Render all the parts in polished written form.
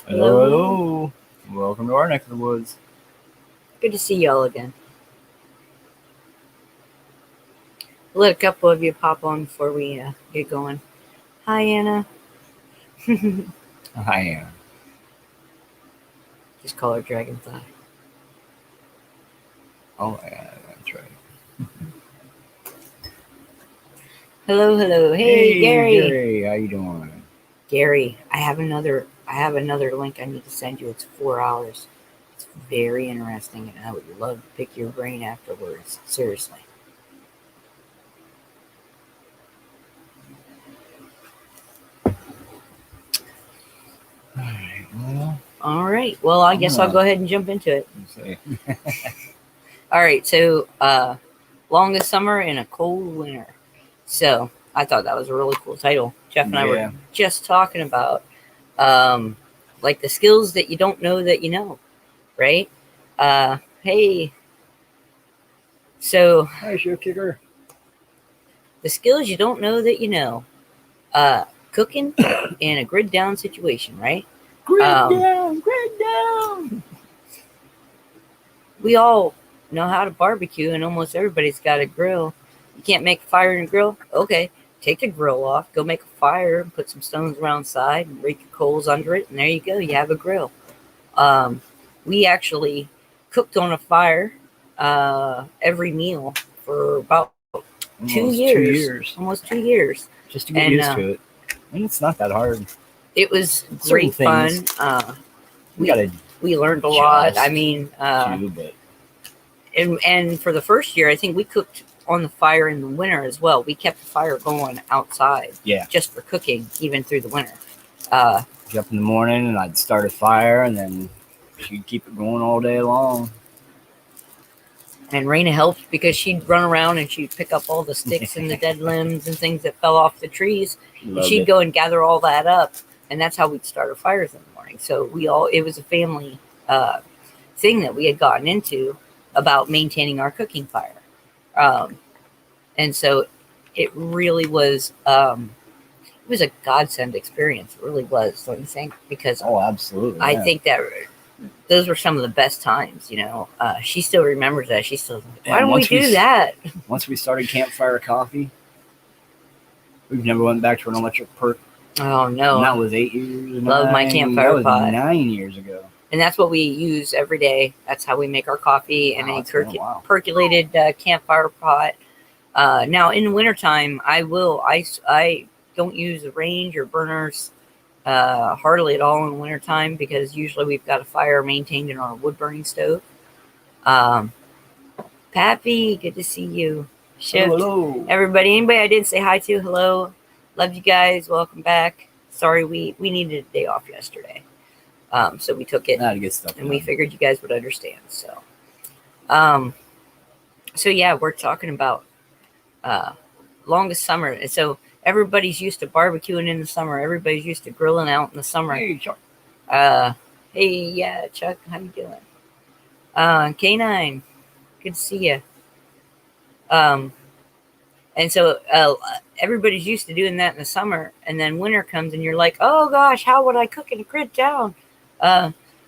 Hello, Hello. hello. Welcome to our neck of the woods. Good to see y'all again. Let a couple of you pop on before we get going. Hi, Anna. I am. Just call her Dragonfly. Oh, yeah, that's right. Hello, hello. Hey, Hey, Gary. Gary, how you doing? Gary, I have another link I need to send you. It's 4 hours. It's very interesting, and I would love to pick your brain afterwards. Seriously. All right. Well, All right. Well, I I'm guess I'll gonna go ahead and jump into it. say, All right. So, longest summer in a cold winter. So I thought that was a really cool title. Jeff and I were yeah, just talking about um, like the skills that you don't know that you know, right? Hey, so hi, show kicker. the skills you don't know that you know, cooking in a grid down situation, right? Grid Um, down, grid down. we all know how to barbecue, and almost everybody's got a grill. You can't make a fire in a grill? Okay, take the grill off, go make a fire, and put some stones around the side, and rake your coals under it, and there you go. You have a grill. Um, we actually cooked on a fire every meal for about two Almost years, 2 years, almost 2 years, just to get and used to it. And it's not that hard. it was Certain great fun. things we We gotta we learned a lot. I adjust mean, to, but and for the first year, I think we cooked on the fire in the winter as well. We kept the fire going outside, yeah. just for cooking, even through the winter. Uh, Get up in the morning and I'd start a fire, and then she'd keep it going all day long. and Raina helped because she'd run around and she'd pick up all the sticks and the dead limbs and things that fell off the trees. And Loved she'd it. go and gather all that up, and that's how we'd start our fires in the morning. So it was a family thing that we had gotten into about maintaining our cooking fire. Um, and so it really was, it was a godsend experience. It really was, don't you think? Because Oh, absolutely. I Yeah. think that those were some of the best times. She still remembers that. She's still like, why And don't we do that? Once we started campfire coffee, we've never went back to an electric perk. Oh no! And that was 8 years. Love my campfire That was pot. 9 years ago. And that's what we use every day. That's how we make our coffee in a percolated campfire pot. Now in the wintertime, I don't use the range or burners hardly at all in the wintertime because usually we've got a fire maintained in our wood burning stove. Pappy, good to see you. Shift. Hello. Everybody, anybody I didn't say hi to, hello. Love you guys. Welcome back. Sorry, we needed a day off yesterday. So we took it, to get stuff and done. we figured you guys would understand. So yeah, we're talking about longest summer. And so everybody's used to barbecuing in the summer. Everybody's used to grilling out in the summer. Hey, Chuck. Hey, yeah, Chuck, how you doing? K9, good to see you. And so everybody's used to doing that in the summer, and then winter comes, and you're like, oh gosh, how would I cook in a grid down?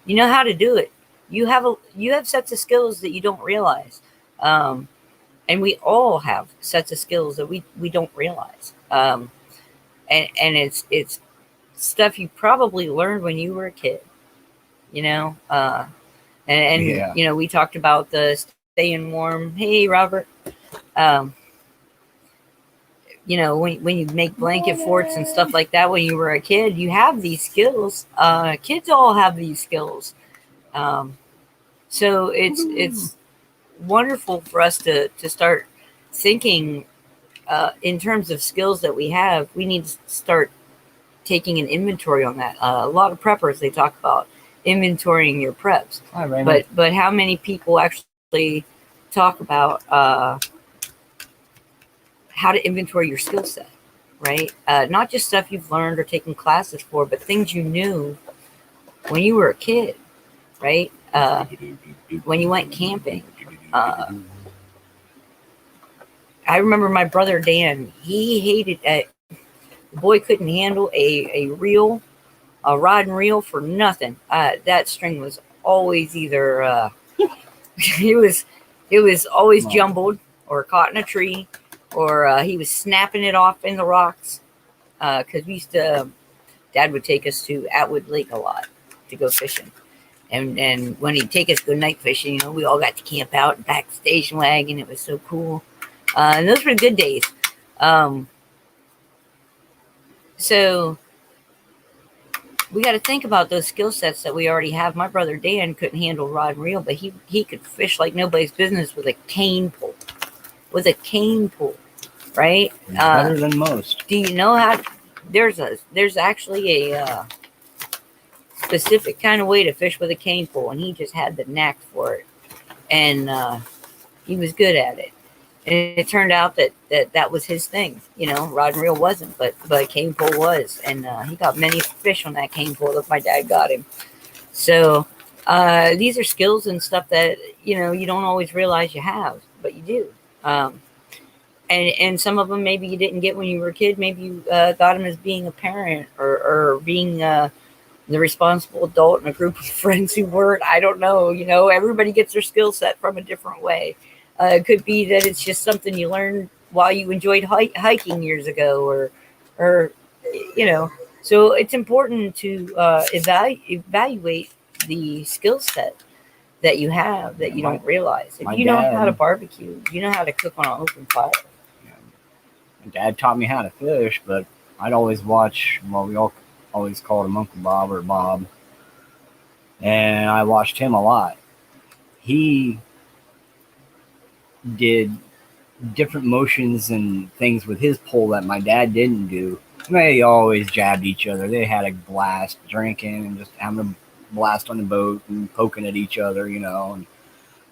You know how to do it. You have sets of skills that you don't realize, and we all have sets of skills that we don't realize. And it's stuff you probably learned when you were a kid, and Yeah. we talked about the staying warm. Hey, Robert. Um, when you make blanket forts and stuff like that when you were a kid, you have these skills. Kids all have these skills. So it's wonderful for us to start thinking in terms of skills that we have. We need to start taking an inventory on that. A lot of preppers, they talk about inventorying your preps. Hi, Raymond. But how many people actually talk about how to inventory your skill set, right? Not just stuff you've learned or taken classes for, but things you knew when you were a kid, right? When you went camping. I remember my brother Dan, he hated the boy couldn't handle a real a rod and reel for nothing. That string was always either it was always jumbled or caught in a tree, or he was snapping it off in the rocks. Because we used to, Dad would take us to Atwood Lake a lot to go fishing. And when he'd take us to go night fishing, you know, we all got to camp out and back the station wagon. It was so cool. And those were good days. So we got to think about those skill sets that we already have. My brother Dan couldn't handle rod and reel, but he could fish like nobody's business with a cane pole. With a cane pole, right? Better than most. Do you know how? There's actually a specific kind of way to fish with a cane pole, and he just had the knack for it, and he was good at it. And it turned out that was his thing. You know, rod and reel wasn't, but cane pole was, and he got many fish on that cane pole that my dad got him. So these are skills and stuff that you know you don't always realize you have, but you do. And some of them maybe you didn't get when you were a kid. Maybe you got them as being a parent or being the responsible adult in a group of friends who weren't. I don't know. You know, everybody gets their skill set from a different way. It could be that it's just something you learned while you enjoyed hiking years ago, or you know. So it's important to evaluate the skill set that you have that you don't realize. If you know how to barbecue, you know how to cook on an open fire. My dad taught me how to fish, but I'd always watch, well, we all always called him Uncle Bob or Bob. And I watched him a lot. He did different motions and things with his pole that my dad didn't do. And they always jabbed each other. They had a blast drinking and just having a blast on the boat and poking at each other, you know.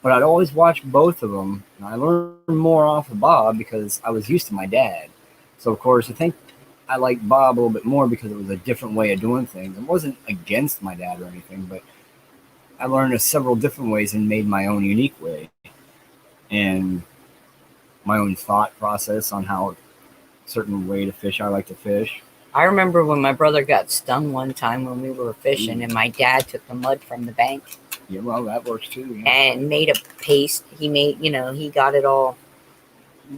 But I'd always watch both of them, and I learned more off of Bob because I was used to my dad. So, of course, I think I liked Bob a little bit more because it was a different way of doing things. It wasn't against my dad or anything, but I learned several different ways and made my own unique way and my own thought process on how a certain way to fish I like to fish. I remember when my brother got stung one time when we were fishing, and my dad took the mud from the bank. Yeah, well, that works too. Yeah. And made a paste. He made, you know, he got it all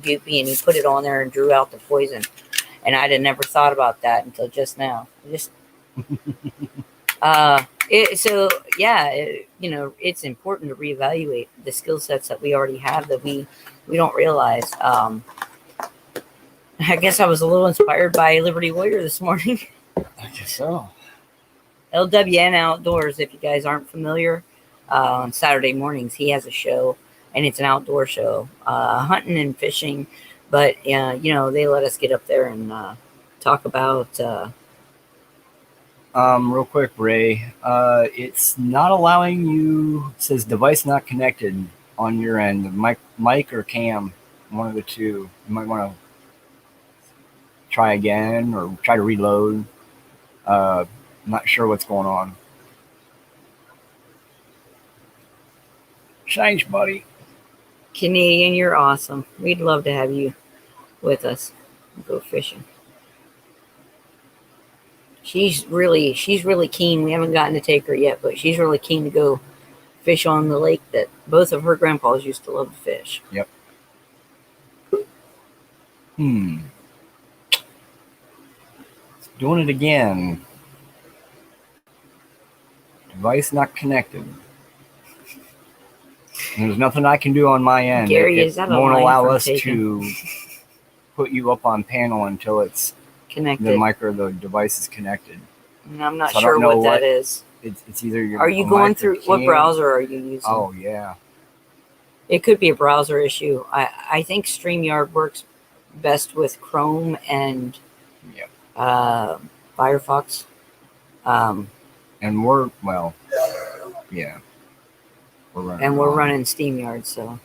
goopy and he put it on there and drew out the poison. And I'd have never thought about that until just now. You know, it's important to reevaluate the skill sets that we already have that we don't realize. I guess I was a little inspired by Liberty Warrior this morning. I guess so. LWN Outdoors, if you guys aren't familiar, on Saturday mornings he has a show, and it's an outdoor show, hunting and fishing. But you know, they let us get up there and talk about. Real quick, Ray. It's not allowing you. It says device not connected on your end. Mic or cam, one of the two. You might want to try again or try to reload. I'm not sure what's going on. Thanks, buddy. Canadian, you're awesome. We'd love to have you with us go fishing. She's really keen. We haven't gotten to take her yet, but she's really keen to go fish on the lake that both of her grandpas used to love to fish. Yep. Doing it again. Device not connected. And there's nothing I can do on my end. Gary, it won't allow us to put you up on panel until it's connected. The device is connected. And I'm not sure what that is. It's either your. Are you going through what browser are you using? Oh yeah. It could be a browser issue. I think StreamYard works best with Chrome and Firefox. And we're running SteamYard, so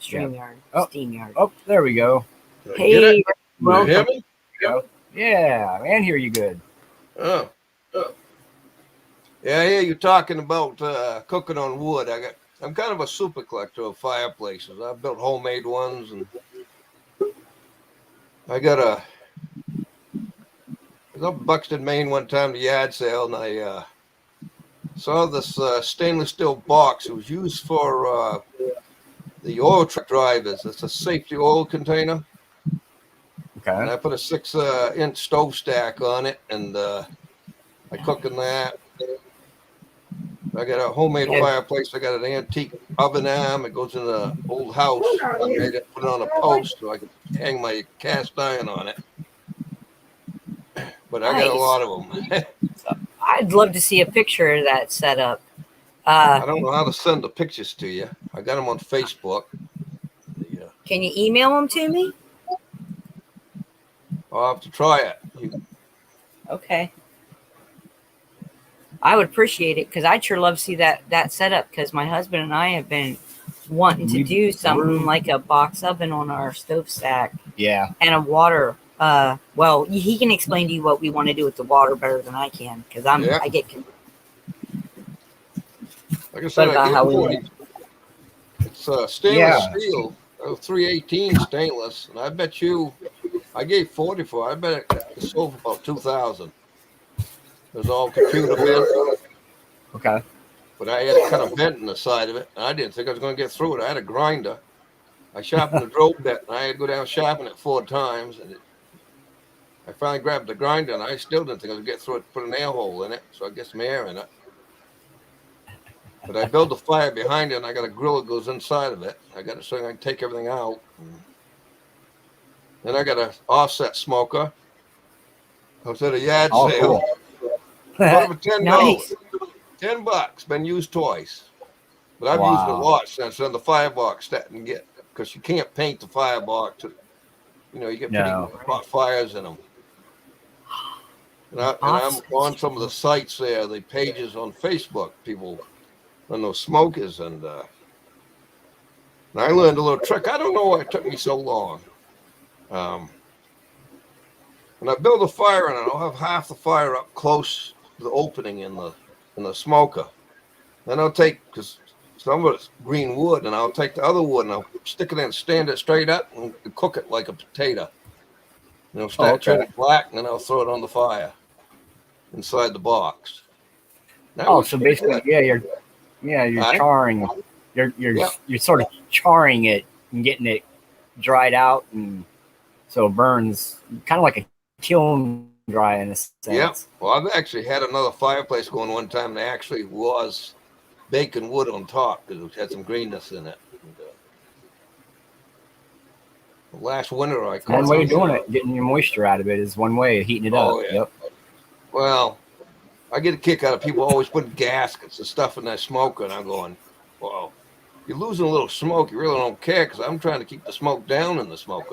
StreamYard, SteamYard. Oh, there we go. Hey, welcome. You hear me? Yeah, I can hear you good. Oh. Yeah, I hear you talking about cooking on wood. I'm kind of a super collector of fireplaces. I've built homemade ones, and I got was up in Buxton, Maine one time, the yard sale, and I saw this stainless steel box. It was used for the oil truck drivers. It's a safety oil container. And Okay. I put a 6-inch stove stack on it, and I cook in that. I got a homemade fireplace. I got an antique oven arm. It goes in an old house. I made it, put it on a post so I could hang my cast iron on it. But I got a Nice. lot of them. I'd love to see a picture of that setup. I don't know how to send the pictures to you. I got them on Facebook. Yeah. Can you email them to me? I'll have to try it. Okay. I would appreciate it because I'd sure love to see that setup because my husband and I have been wanting to do something like a box oven on our stove stack Yeah. and a water. Well, he can explain to you what we want to do with the water better than I can because Yeah. I get Like I said, about I how gave we 40. It's stainless Yeah. steel, 318 stainless, and I bet you, I gave 40 for it. I bet it sold for about 2,000. It was all computer bent, Okay. but I had it kind of bent in the side of it, and I didn't think I was going to get through it. I had a grinder. I sharpened the drill bit, and I had to go down and sharpen it 4 times, and I finally grabbed the grinder, and I still didn't think I was going to get through it, put an air hole in it, so I get some air in it. But I built a fire behind it, and I got a grill that goes inside of it. I got it so I can take everything out. Then I got an offset smoker. I was at a yard Oh, sale. cool. Bought it for $10. Nice. $10. Been used twice. But I've used it a Wow. lot since then the firebox starting to get, because you can't paint the firebox. You know, you get pretty No. hot fires in them. And I'm on some of the sites there, the pages on Facebook, people on those smokers, and I learned a little trick. I don't know why it took me so long. When I build a fire in it, I'll have half the fire up close to the opening in the smoker. Then I'll take, because some of it's green wood, and I'll take the other wood and I'll stick it in, stand it straight up, and cook it like a potato. And it'll start turning black, and then I'll throw it on the fire inside the box. That Oh, was so pretty basically, good. you're Right. charring, you're Yeah. you're sort of charring it and getting it dried out, and so it burns kind of like a kiln dry in a sense. Yeah. Well, I've actually had another fireplace going one time that actually was baking wood on top because it had some greenness in it. And, last winter, I caught One way of some- doing it, getting your moisture out of it, is one way of heating it up. Oh, yeah. Yep. Well, I get a kick out of people always putting gaskets and stuff in that smoker, and I'm going, well, you're losing a little smoke. You really don't care because I'm trying to keep the smoke down in the smoke.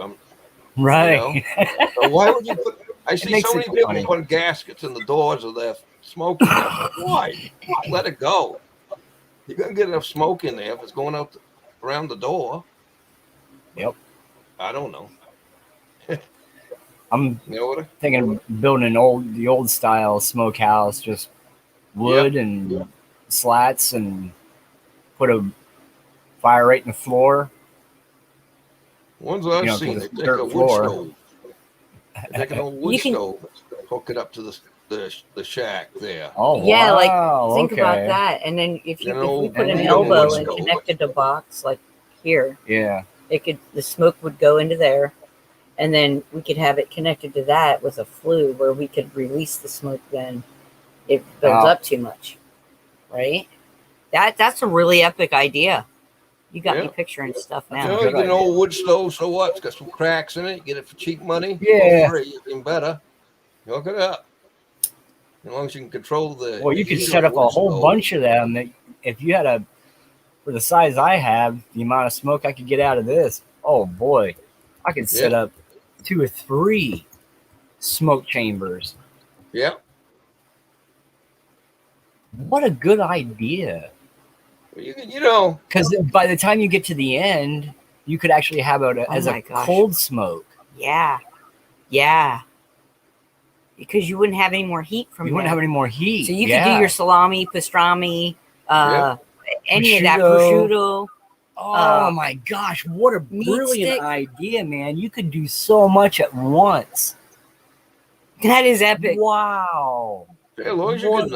Right. So why would you put? I see makes so it many people funny. putting gaskets in the doors of their smoker. Why? Let it go. You're gonna get enough smoke in there if it's going out around the door. Yep. I don't know. I'm You know what? thinking of building the old style smokehouse, just wood and slats, and put a fire right in the floor. Ones I've You know, seen, 'cause they it's take dirt a wood floor. stove. They take an old wood You can- stove, hook it up to the shack there. Oh, Yeah, like, wow, think okay. about that. And then if we put an and elbow wood and stove. connected the box like here, Yeah. the smoke would go into there, and then we could have it connected to that with a flue where we could release the smoke then if it builds Wow. up too much. Right? That's a really epic idea. You got me Yeah. picturing stuff You now. know, good you get an idea. old wood stove, so what? It's got some cracks in it. You get it for cheap money. Yeah. For free, even better. You hook it up. As long as you can control the. Well, you the could heat set on up the a wood whole stove. bunch of them. That if you had for the size I have, the amount of smoke I could get out of this, oh boy, I could set Yeah. up 2 or 3 smoke chambers. Yeah. What a good idea! You know, Because by the time you get to the end, you could actually have it as my a gosh. cold smoke. Yeah. Yeah. Because you wouldn't have any more heat from You there. wouldn't have any more heat. So you could do your salami, pastrami, any of that Prosciutto. prosciutto. Oh my gosh, what a meat brilliant stick. idea, man. You could do so much at once. That is epic. Wow. Yeah, as long as you can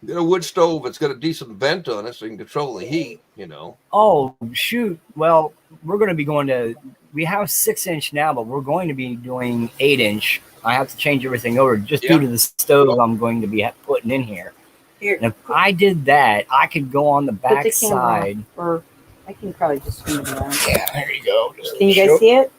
get a wood stove that's got a decent vent on it so you can control the heat, you know. Oh, shoot. Well, we're going to be going to, we have 6-inch now, but we're going to be doing 8-inch. I have to change everything over just due to the stove I'm going to be putting in here. Here, And if I did that, I could go on the put the back camera side. on, or I can probably just swing it around. Yeah, there you go. Just Can you guys see it?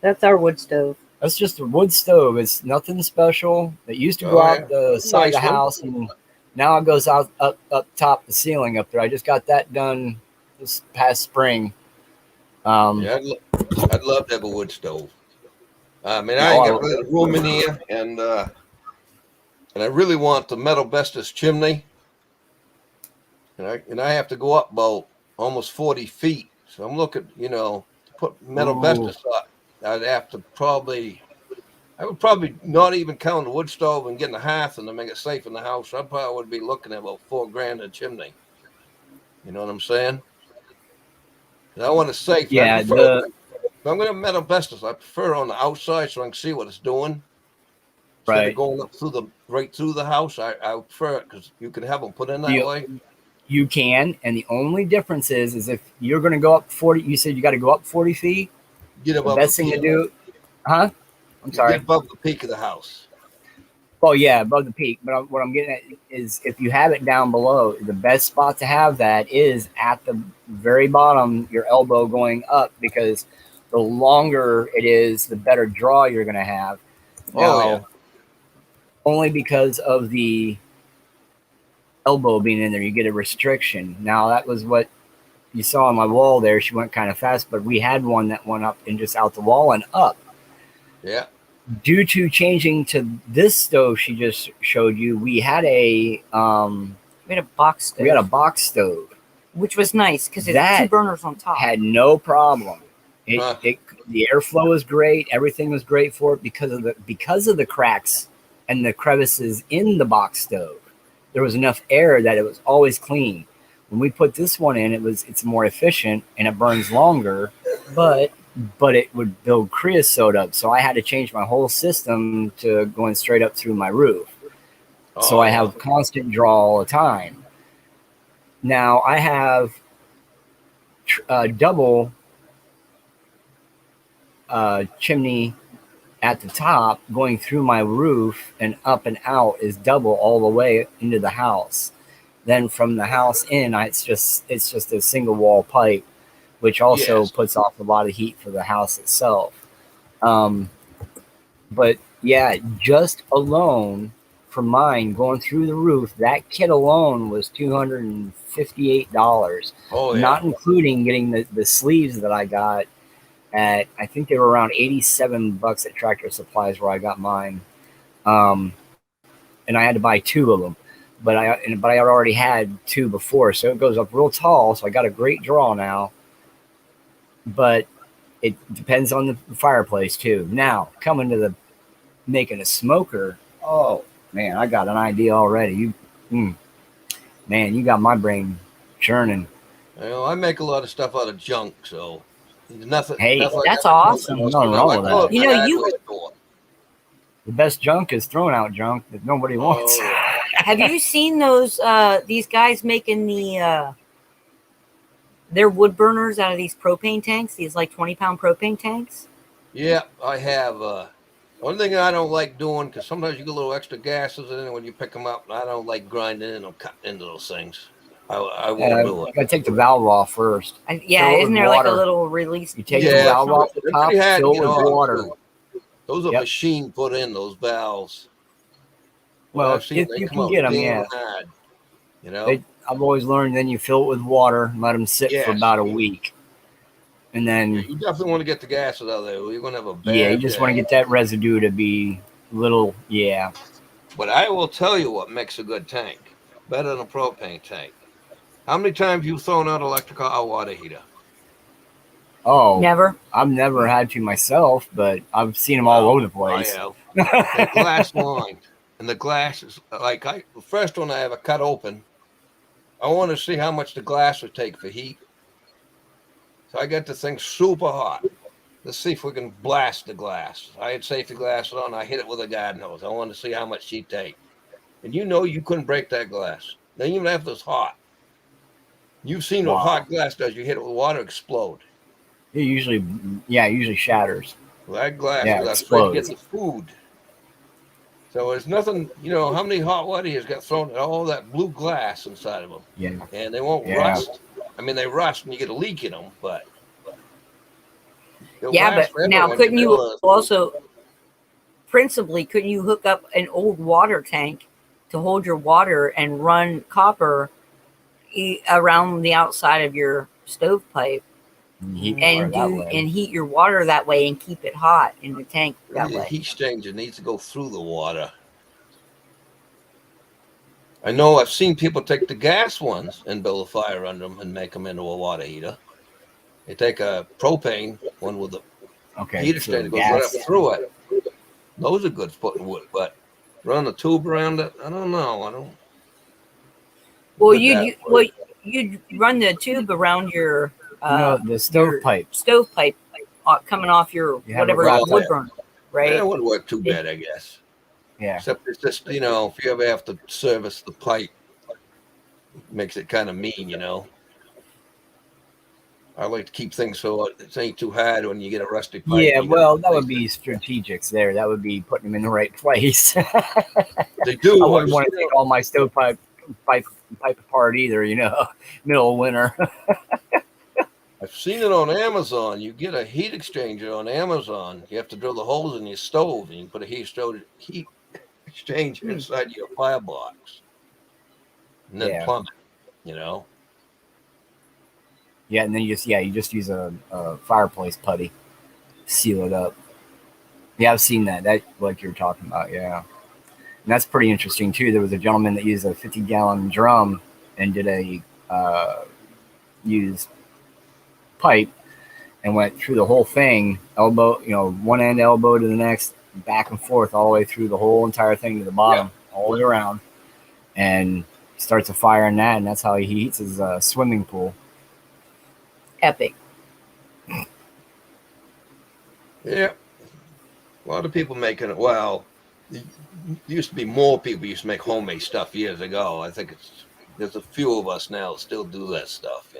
That's our wood stove. That's just a wood stove. It's nothing special. It used to go out the side of the house, and now it goes out up top the ceiling up there. I just got that done this past spring. Yeah, I'd love to have a wood stove. I mean, I ain't got a little room in here, and I really want the metal Bestus chimney, and I have to go up about almost 40 feet. So I'm looking, you know, to put metal Bestus up. I would probably not even count the wood stove and getting a hearth and to make it safe in the house. I probably would be looking at about $4,000 a chimney. You know what I'm saying? And I want it safe. Yeah, if I'm going to metal Bestus, I prefer on the outside so I can see what it's doing. Instead of going up right through the house, I prefer it because you can have them put in that way. You can, and the only difference is if you're going to go up 40, you said you got to go up 40 feet. Get above the best thing to do, huh? I'm sorry. Get above the peak of the house. Oh yeah, above the peak. But what I'm getting at is if you have it down below, the best spot to have that is at the very bottom, your elbow going up, because the longer it is, the better draw you're going to have. Now, only because of the elbow being in there, you get a restriction. Now, that was what you saw on my wall there. She went kind of fast, but we had one that went up and just out the wall and up. Yeah. Due to changing to this stove she just showed you, we had a box stove. We had a box stove, which was nice because it had 2 burners on top. Had no problem. The airflow was great. Everything was great for it because of the cracks and the crevices in the box stove. There was enough air that it was always clean. When we put this one in, it's more efficient and it burns longer, but it would build creosote up. So I had to change my whole system to going straight up through my roof. So I have constant draw all the time. Now I have double chimney at the top going through my roof, and up and out is double all the way into the house. Then from the house in, it's just a single wall pipe, which also puts off a lot of heat for the house itself. But yeah, just alone for mine going through the roof, that kit alone was $258. Not including getting the sleeves that I got at, I think they were around $87 at Tractor Supplies where I got mine. And I had to buy 2 of them. But I already had 2 before, so it goes up real tall. So I got a great draw now. But it depends on the fireplace too. Now, coming to making a smoker. Oh man, I got an idea already. Man, you got my brain churning. Well, I make a lot of stuff out of junk, so nothing. Hey, that's awesome. Nothing wrong with that. You know, the best junk is thrown out junk that nobody wants. Have you seen those these guys making their wood burners out of these propane tanks, these like 20-pound propane tanks? Yeah, I have. One thing I don't like doing, because sometimes you get a little extra gases in it when you pick them up, and I don't like grinding in or cutting into those things. I won't do it. You gotta take the valve off first. Isn't there like a little release? You take the valve off the top, fill it with water. Those are machine put in, those valves. Well, if you can get them, hard, you know. I've always learned then you fill it with water and let them sit for about a week. And then you definitely want to get the gases out of there. You're going to have a bad you just want to get that residue to be little, But I will tell you what makes a good tank. Better than a propane tank. How many times you thrown out electrical hot water heater? Oh, never. I've never had to myself, but I've seen them all over the place. I have. They're glass lined. And the glass is like the first one I ever cut open. I want to see how much the glass would take for heat. So I got the thing super hot. let's see if we can blast the glass. I had safety glass on. I hit it with a garden hose. I wanted to see how much she'd take. And you couldn't break that glass. Not even after it's hot. You've seen what hot glass does. You hit it with water, explode. It usually shatters. Well, that glass Yeah, straight to get the food. So there's nothing, how many hot water heaters got thrown at all that blue glass inside of them. Yeah. And they won't rust. I mean, they rust when you get a leak in them, but. But now couldn't you also, principally, couldn't you hook up an old water tank to hold your water and run copper around the outside of your stovepipe and heat your water that way and keep it hot in the tank that way? The heat exchanger needs to go through the water. I know I've seen people take the gas ones and build a fire under them and make them into a water heater. They take a propane one with a heat exchanger, goes right up through it. Those are good for putting wood, but run a tube around it, I don't know. Well, you'd run the tube around your the stovepipe. Stovepipe coming off your whatever wood burner, right? Yeah, it wouldn't work too bad, I guess. Yeah. Except it's just, if you ever have to service the pipe, it makes it kind of mean, I like to keep things so it ain't too hard when you get a rusty pipe. Yeah, well, that would be strategics there. That would be putting them in the right place. They do. I wouldn't want to take all my stovepipe apart either, middle of winter. I've seen it on Amazon. You get a heat exchanger on Amazon. You have to drill the holes in your stove, and you put a heat exchanger inside your firebox, and then plumb it. Yeah, and then you just use a fireplace putty, seal it up. Yeah, I've seen that. That like you're talking about. Yeah, and that's pretty interesting too. There was a gentleman that used a 50-gallon drum and did a used pipe and went through the whole thing, elbow, one end elbow to the next, back and forth all the way through the whole entire thing to the bottom, all the way around, and starts a fire in that, and that's how he heats his swimming pool. Epic. Yeah. A lot of people making it. Well, there used to be more people used to make homemade stuff years ago. I think there's a few of us now that still do that stuff,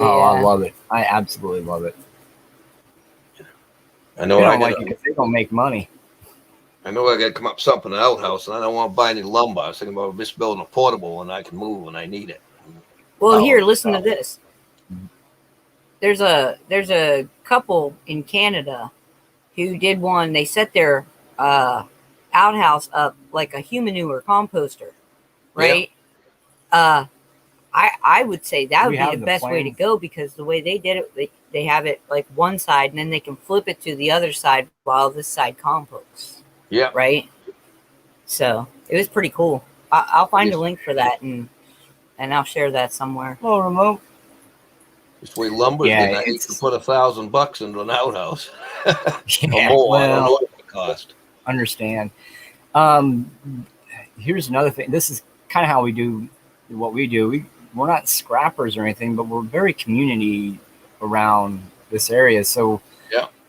Oh, I love it. I absolutely love it. I know they don't like it because they don't make money. I know I got to come up with something in the outhouse, and I don't want to buy any lumber. I was thinking about just building a portable one I can move when I need it. Well, here, listen to this. There's a couple in Canada who did one. They set their outhouse up like a humanure composter, right? Yeah. I would say that would be the best way to go, because the way they did it, they have it like one side, and then they can flip it to the other side while this side composts. Yeah. Right. So it was pretty cool. I'll find a link for that and I'll share that somewhere. Oh, remote. This way lumber I need to put $1,000 into an outhouse. Or more. I don't know what it cost. Understand. Here's another thing. This is kind of how we do what we do. We're not scrappers or anything, but we're very community around this area. So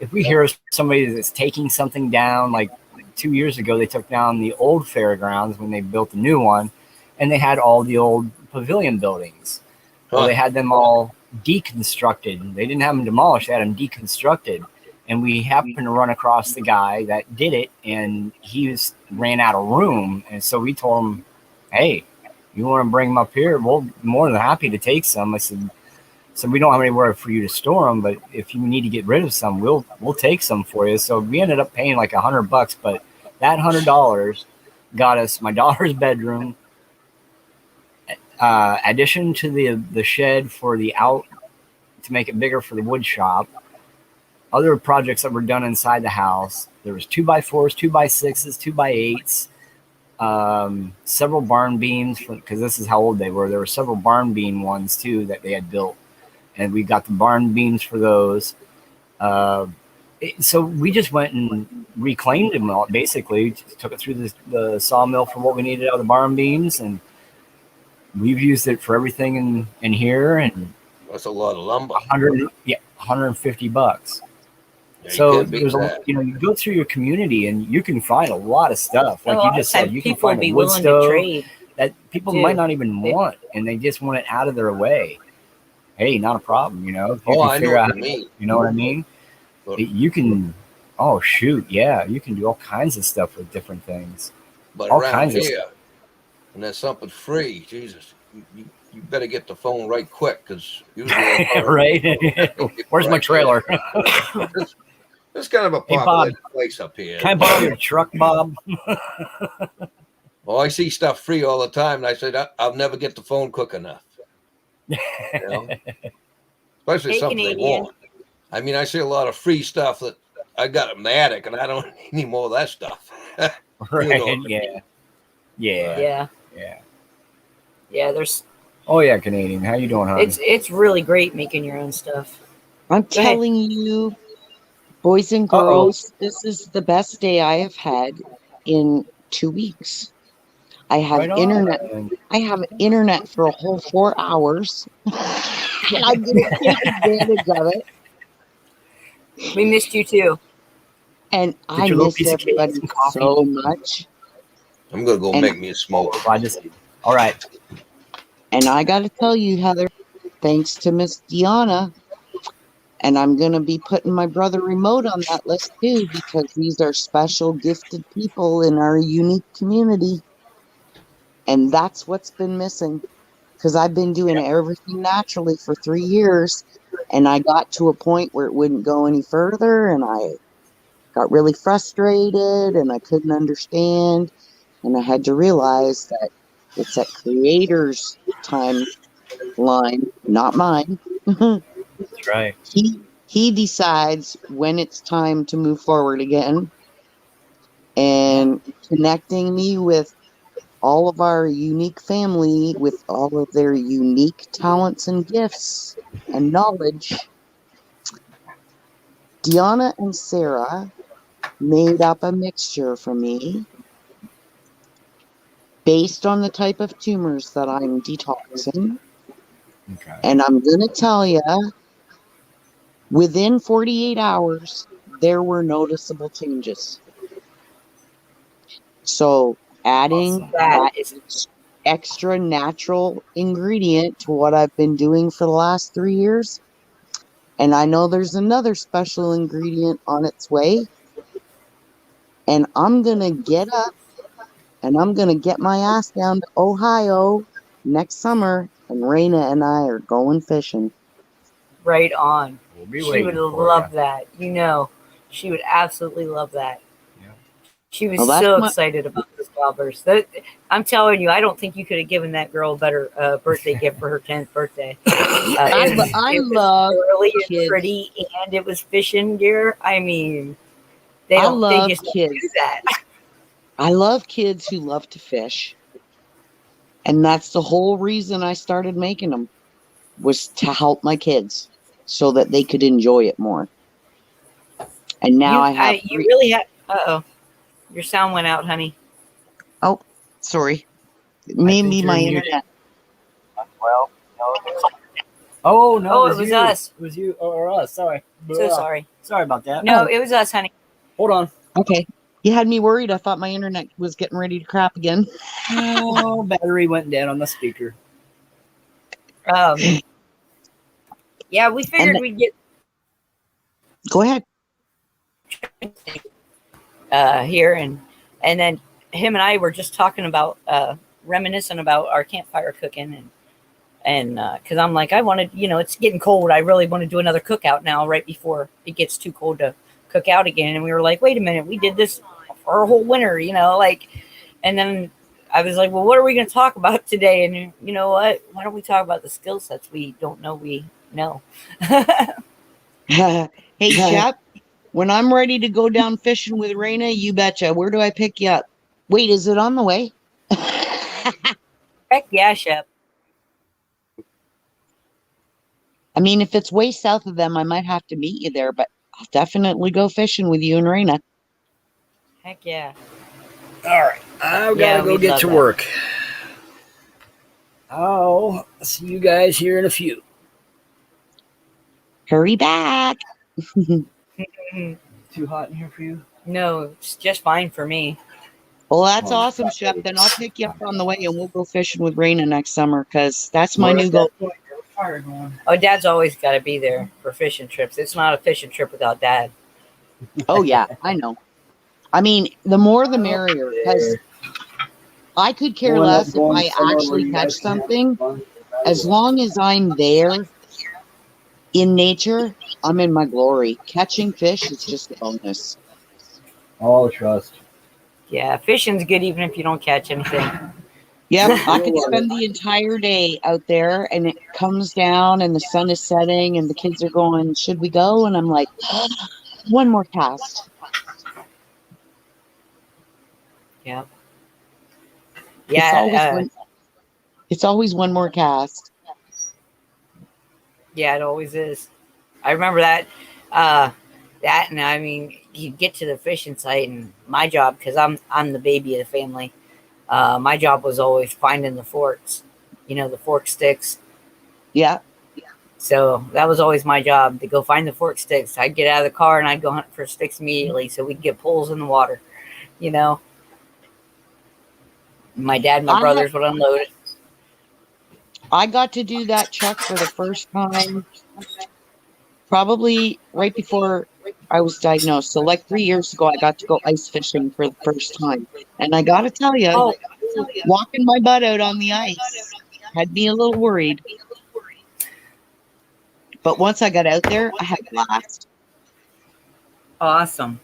if we hear somebody that's taking something down, like 2 years ago, they took down the old fairgrounds when they built the new one, and they had all the old pavilion buildings. Well, they had them all deconstructed. They didn't have them demolished. They had them deconstructed. And we happened to run across the guy that did it, and he ran out of room. And so we told him, hey, you want to bring them up here? We're more than happy to take some. I said, so we don't have anywhere for you to store them, but if you need to get rid of some, we'll take some for you. So we ended up paying like $100, but that $100 got us my daughter's bedroom, addition to the shed for the out to make it bigger for the wood shop, other projects that were done inside the house. There was 2x4s, 2x6s, 2x8s, several barn beams, because this is how old they were. There were several barn beam ones too that they had built, and we got the barn beams for those. So we just went and reclaimed them all, basically took it through the sawmill for what we needed out of the barn beams, and we've used it for everything in here. And that's a lot of lumber. $150. Yeah, you So can't beat there's a, that. you go through your community and you can find a lot of stuff. And Like a you lot of just said, times you can people will find a be wood willing to stove trade that people might too. not even They, want, and they just want it out of their way. Hey, not a problem. If you Oh, can I know figure what out, you mean. you know what I mean? But You can. Oh shoot, yeah, you can do all kinds of stuff with different things. but All around kinds of here, stuff. and there's something free. Jesus, you better get the phone right quick because usually they'll tell me Right? go get Where's my right there. trailer? It's kind of a Hey Bob, populated place up here. can I borrow your truck, Bob? Well, I see stuff free all the time, and I said I'll never get the phone quick enough. You know, especially hey, something they Canadian. want. I mean, I see a lot of free stuff that I got in the attic, and I don't need any more of that stuff. Right? You know what I Yeah, mean? yeah, Yeah, yeah. yeah. There's Oh yeah, Canadian. How you doing, hon? it's really great making your own stuff. I'm Go ahead. telling you, boys and Uh-oh. girls, this is the best day I have had in 2 weeks. I have Right on. internet. man. I have internet for a whole 4 hours. And I'm gonna take advantage of it. We missed you too. And Get I your little miss piece of cake, everybody some coffee. so much. I'm gonna go And make me a smoke. I just. All right. and I gotta tell you, Heather, thanks to Miss Deanna, and I'm gonna be putting my brother Remote on that list too, because these are special gifted people in our unique community. And that's what's been missing. Because I've been doing everything naturally for 3 years, and I got to a point where it wouldn't go any further, and I got really frustrated, and I couldn't understand, and I had to realize that it's at creator's timeline, not mine. That's right. He decides when it's time to move forward again, Yeah. and connecting me with all of our unique family with all of their unique talents and gifts and knowledge. Deanna and Sarah made up a mixture for me based on the type of tumors that I'm detoxing. Okay. And I'm going to tell you, within 48 hours, there were noticeable changes. So adding Awesome. That that is extra natural ingredient to what I've been doing for the last 3 years. And I know there's another special ingredient on its way. And I'm going to get up and I'm going to get my ass down to Ohio next summer. And Raina and I are going fishing. right on. We'll be She would waiting for love that. She would absolutely love that. Yeah. She was Well, that's so my, excited about this bobbers. I'm telling you, I don't think you could have given that girl a better birthday gift for her 10th birthday. I It was love early and kids. pretty, and it was fishing gear. I mean, they I don't. They love just don't kids. do that. I love kids who love to fish. And that's the whole reason I started making them, was to help my kids so that they could enjoy it more. And now I have You really have. Oh, your sound went out, honey. Oh, sorry. I Maybe think my you're muted. internet. Well, no. Oh no! Oh, it it was you. us. It was you or us. Sorry. So sorry. Sorry about that. No, Oh. it was us, honey. Hold on. Okay. You had me worried. I thought my internet was getting ready to crap again. Oh, battery went dead on the speaker. Yeah, we figured And we'd get go ahead. here, and then him and I were just talking about reminiscing about our campfire cooking, and because I'm like, I wanted, it's getting cold. I really want to do another cookout now, right before it gets too cold to cook out again. And we were like, wait a minute, we did this for a whole winter, and then I was like, well, what are we going to talk about today? And you know what? Why don't we talk about the skill sets we don't know we know? Hey, Shep, when I'm ready to go down fishing with Raina, you betcha. Where do I pick you up? Wait, is it on the way? Heck yeah, Shep. I mean, if it's way south of them, I might have to meet you there, but I'll definitely go fishing with you and Raina. Heck yeah. All right, I've got to go we'd get love to that. work. I'll see you guys here in a few. Hurry back. Too hot in here for you? No, it's just fine for me. Well, that's Well, awesome, Shep. Then I'll pick you up on the way and we'll go fishing with Raina next summer because that's my new goal. Fire going. Oh, Dad's always got to be there for fishing trips. It's not a fishing trip without Dad. Oh, yeah, I know. I mean, the more the merrier because I could care less if I actually catch something. As long as I'm there in nature, I'm in my glory. Catching fish is just a bonus. All trust. Yeah, fishing's good even if you don't catch anything. Yep, I could spend the entire day out there and it comes down and the sun is setting and the kids are going, should we go? And I'm like, one more cast. Yeah. It's always, Yeah. it's always one more cast. Yeah, it always is. I remember that. And I mean, you get to the fishing site, and my job, because I'm the baby of the family. My job was always finding the forks, the fork sticks. Yeah. So that was always my job, to go find the fork sticks. I'd get out of the car and I'd go hunt for sticks immediately so we'd get pulls in the water. My dad and my brothers would unload it. I got to do that, Chuck, for the first time probably right before I was diagnosed. So like 3 years ago, I got to go ice fishing for the first time. And I got to tell you, walking my butt out on the ice had me a little worried. But once I got out there, I had a blast. Awesome.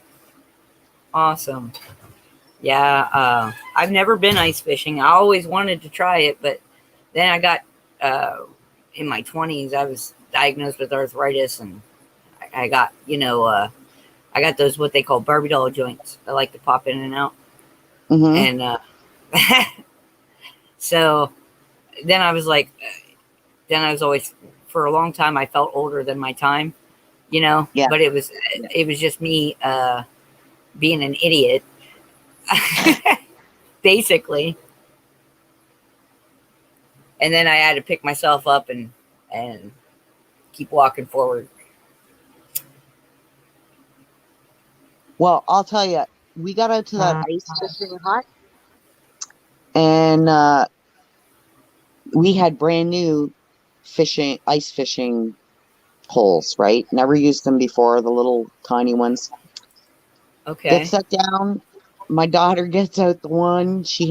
Yeah, I've never been ice fishing. I always wanted to try it, but then I got in my 20s, I was diagnosed with arthritis, and I got, I got those what they call Barbie doll joints. I like to pop in and out. Mm-hmm. And so then I was like, always, for a long time, I felt older than my time, Yeah. But it was just me being an idiot, basically. And then I had to pick myself up and keep walking forward. Well, I'll tell you, we got out to that ice fishing hut, and we had brand new ice fishing poles, right? Never used them before, the little tiny ones. Okay. Get set down. My daughter gets out the one. She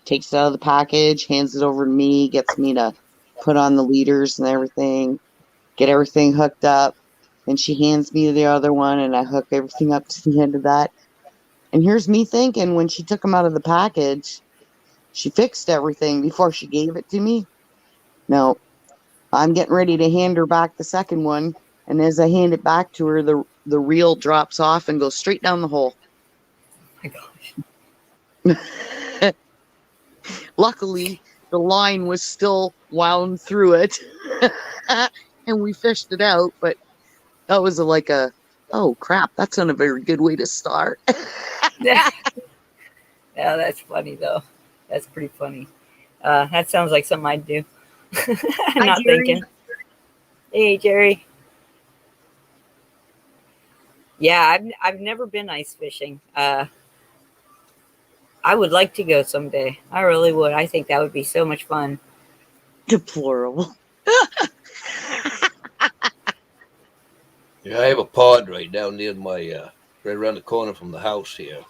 takes it out of the package, hands it over to me, gets me to put on the leaders and everything, get everything hooked up. And she hands me the other one, and I hook everything up to the end of that. And here's me thinking, when she took them out of the package, she fixed everything before she gave it to me. No, I'm getting ready to hand her back the second one. And as I hand it back to her, the reel drops off and goes straight down the hole. Oh my gosh. Luckily, the line was still wound through it. And we fished it out, but that was oh crap, that's not a very good way to start. Yeah, that's funny though. That's pretty funny. That sounds like something I'd do. I'm not thinking. Hey, Jerry. Yeah, I've never been ice fishing. I would like to go someday. I really would. I think that would be so much fun. Deplorable. Yeah, I have a pond right down near right around the corner from the house here.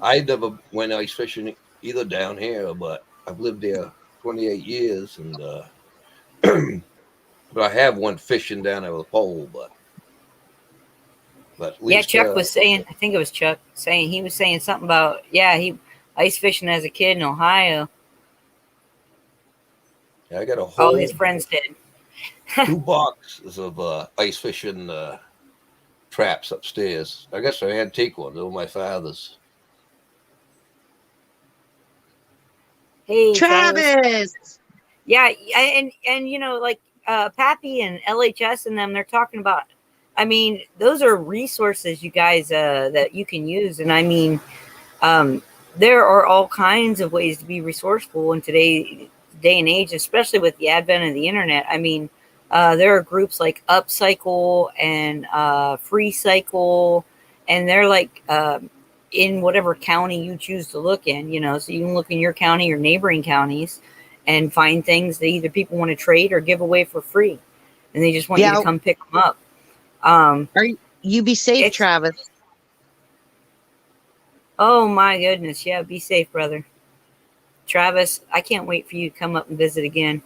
I never went ice fishing either down here, but I've lived there 28 years, and but I have went fishing down there with a pole, but at least, Chuck was saying, I think it was Chuck saying, he was saying something about, he ice fishing as a kid in Ohio. Yeah, I got a whole All his friends did. 2 boxes of ice fishing traps upstairs. I guess they're antique ones. They were my father's. Hey, Travis. Yeah, and like Pappy and LHS and them, they're talking about. I mean, those are resources, you guys, that you can use, and I mean, there are all kinds of ways to be resourceful in today's day and age, especially with the advent of the internet. I mean, There are groups like Upcycle and Free Cycle, and they're like in whatever county you choose to look in, you know, so you can look in your county or neighboring counties and find things that either people want to trade or give away for free, and they just want you to come pick them up. You be safe, Travis. Oh my goodness. Yeah. Be safe, brother. Travis, I can't wait for you to come up and visit again.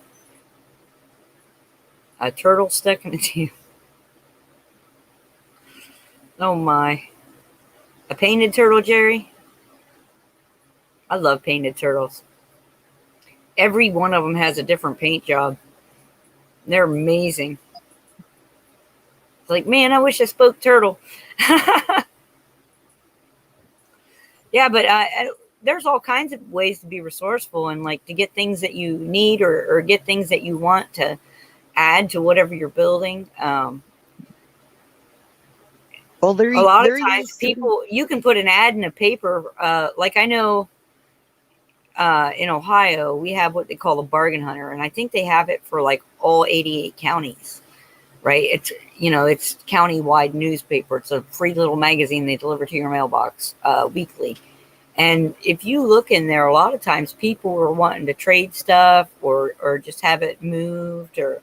A turtle stuck in a tube. Oh my. A painted turtle, Jerry? I love painted turtles. Every one of them has a different paint job. They're amazing. It's like, man, I wish I spoke turtle. Yeah, but there's all kinds of ways to be resourceful and like to get things that you need or get things that you want to add to whatever you're building. Well, a lot of times people, you can put an ad in a paper. Like I know in Ohio, we have what they call a bargain hunter. And I think they have it for like all 88 counties, right? It's, you know, it's county-wide newspaper. It's a free little magazine they deliver to your mailbox weekly. And if you look in there, a lot of times people are wanting to trade stuff or just have it moved, or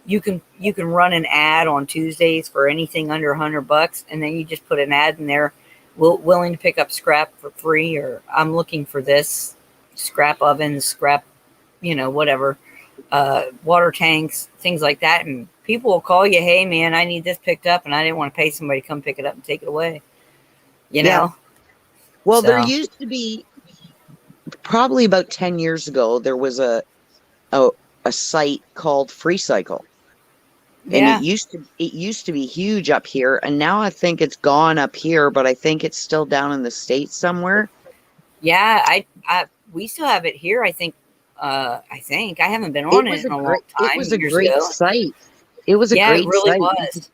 you can run an ad on Tuesdays for anything under $100, and then you just put an ad in there, willing to pick up scrap for free, or I'm looking for this, scrap ovens, scrap, you know, whatever, water tanks, things like that. And people will call you, hey man, I need this picked up, and I didn't want to pay somebody to come pick it up and take it away. You know? Well, there used to be, probably about 10 years ago, there was a site called Free Cycle. And it used to be huge up here, and now I think it's gone up here, but I think it's still down in the States somewhere. Yeah, we still have it here. I think I haven't been on it in a long time. It was a great site. It was a great it really site. was.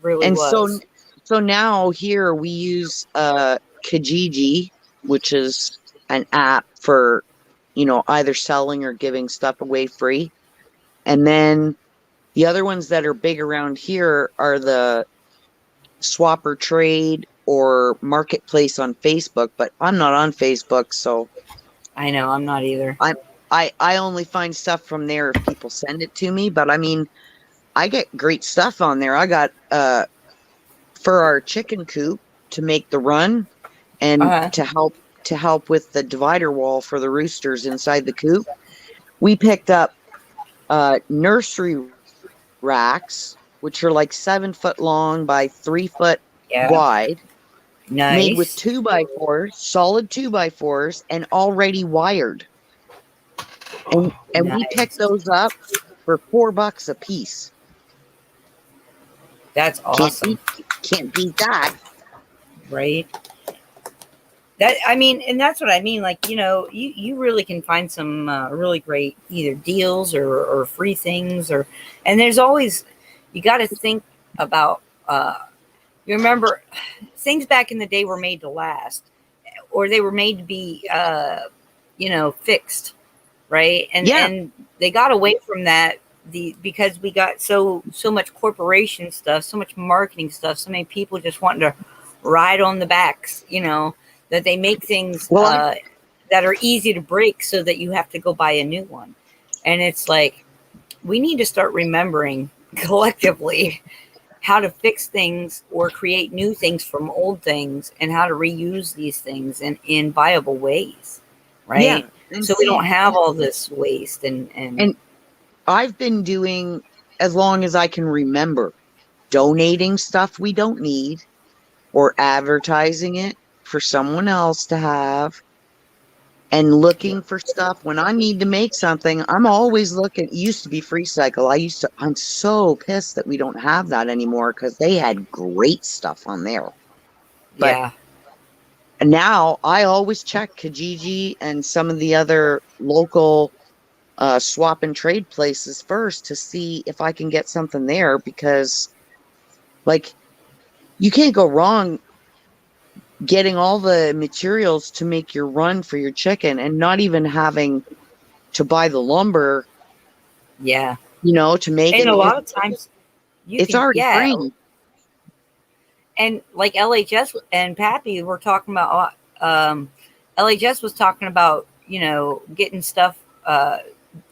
Really and was. So now here we use Kijiji, which is an app for, you know, either selling or giving stuff away free. And then the other ones that are big around here are the Swap or Trade or Marketplace on Facebook, but I'm not on Facebook, so I know I'm not either. I only find stuff from there if people send it to me, but I mean, I get great stuff on there. I got for our chicken coop to make the run and to help with the divider wall for the roosters inside the coop. We picked up nursery racks, which are like 7 foot long by 3 foot wide. Nice. Made with 2x4s, solid 2x4s, and already wired. And nice. We picked those up for $4 a piece. That's awesome. Can't beat that. Right. That, I mean, and that's what I mean. Like, you know, you really can find some really great either deals or free things, and there's always, you got to think about, you remember things back in the day were made to last, or they were made to be, you know, fixed. Right. And they got away from that because we got so much corporation stuff, so much marketing stuff, so many people just wanting to ride on the backs, you know, that they make things that are easy to break so that you have to go buy a new one. And it's like, we need to start remembering collectively how to fix things or create new things from old things, and how to reuse these things in viable ways. Right. Yeah. So we don't have all this waste and I've been doing, as long as I can remember, donating stuff we don't need or advertising it for someone else to have, and looking for stuff when I need to make something. I'm always looking. It used to be Free Cycle. I'm so pissed that we don't have that anymore, because they had great stuff on there. But now I always check Kijiji and some of the other local swap and trade places first to see if I can get something there, because like, you can't go wrong getting all the materials to make your run for your chicken and not even having to buy the lumber. Yeah. to make And it. a lot of times It's already free. And like LHS and Pappy were talking about, LHS was talking about, getting stuff,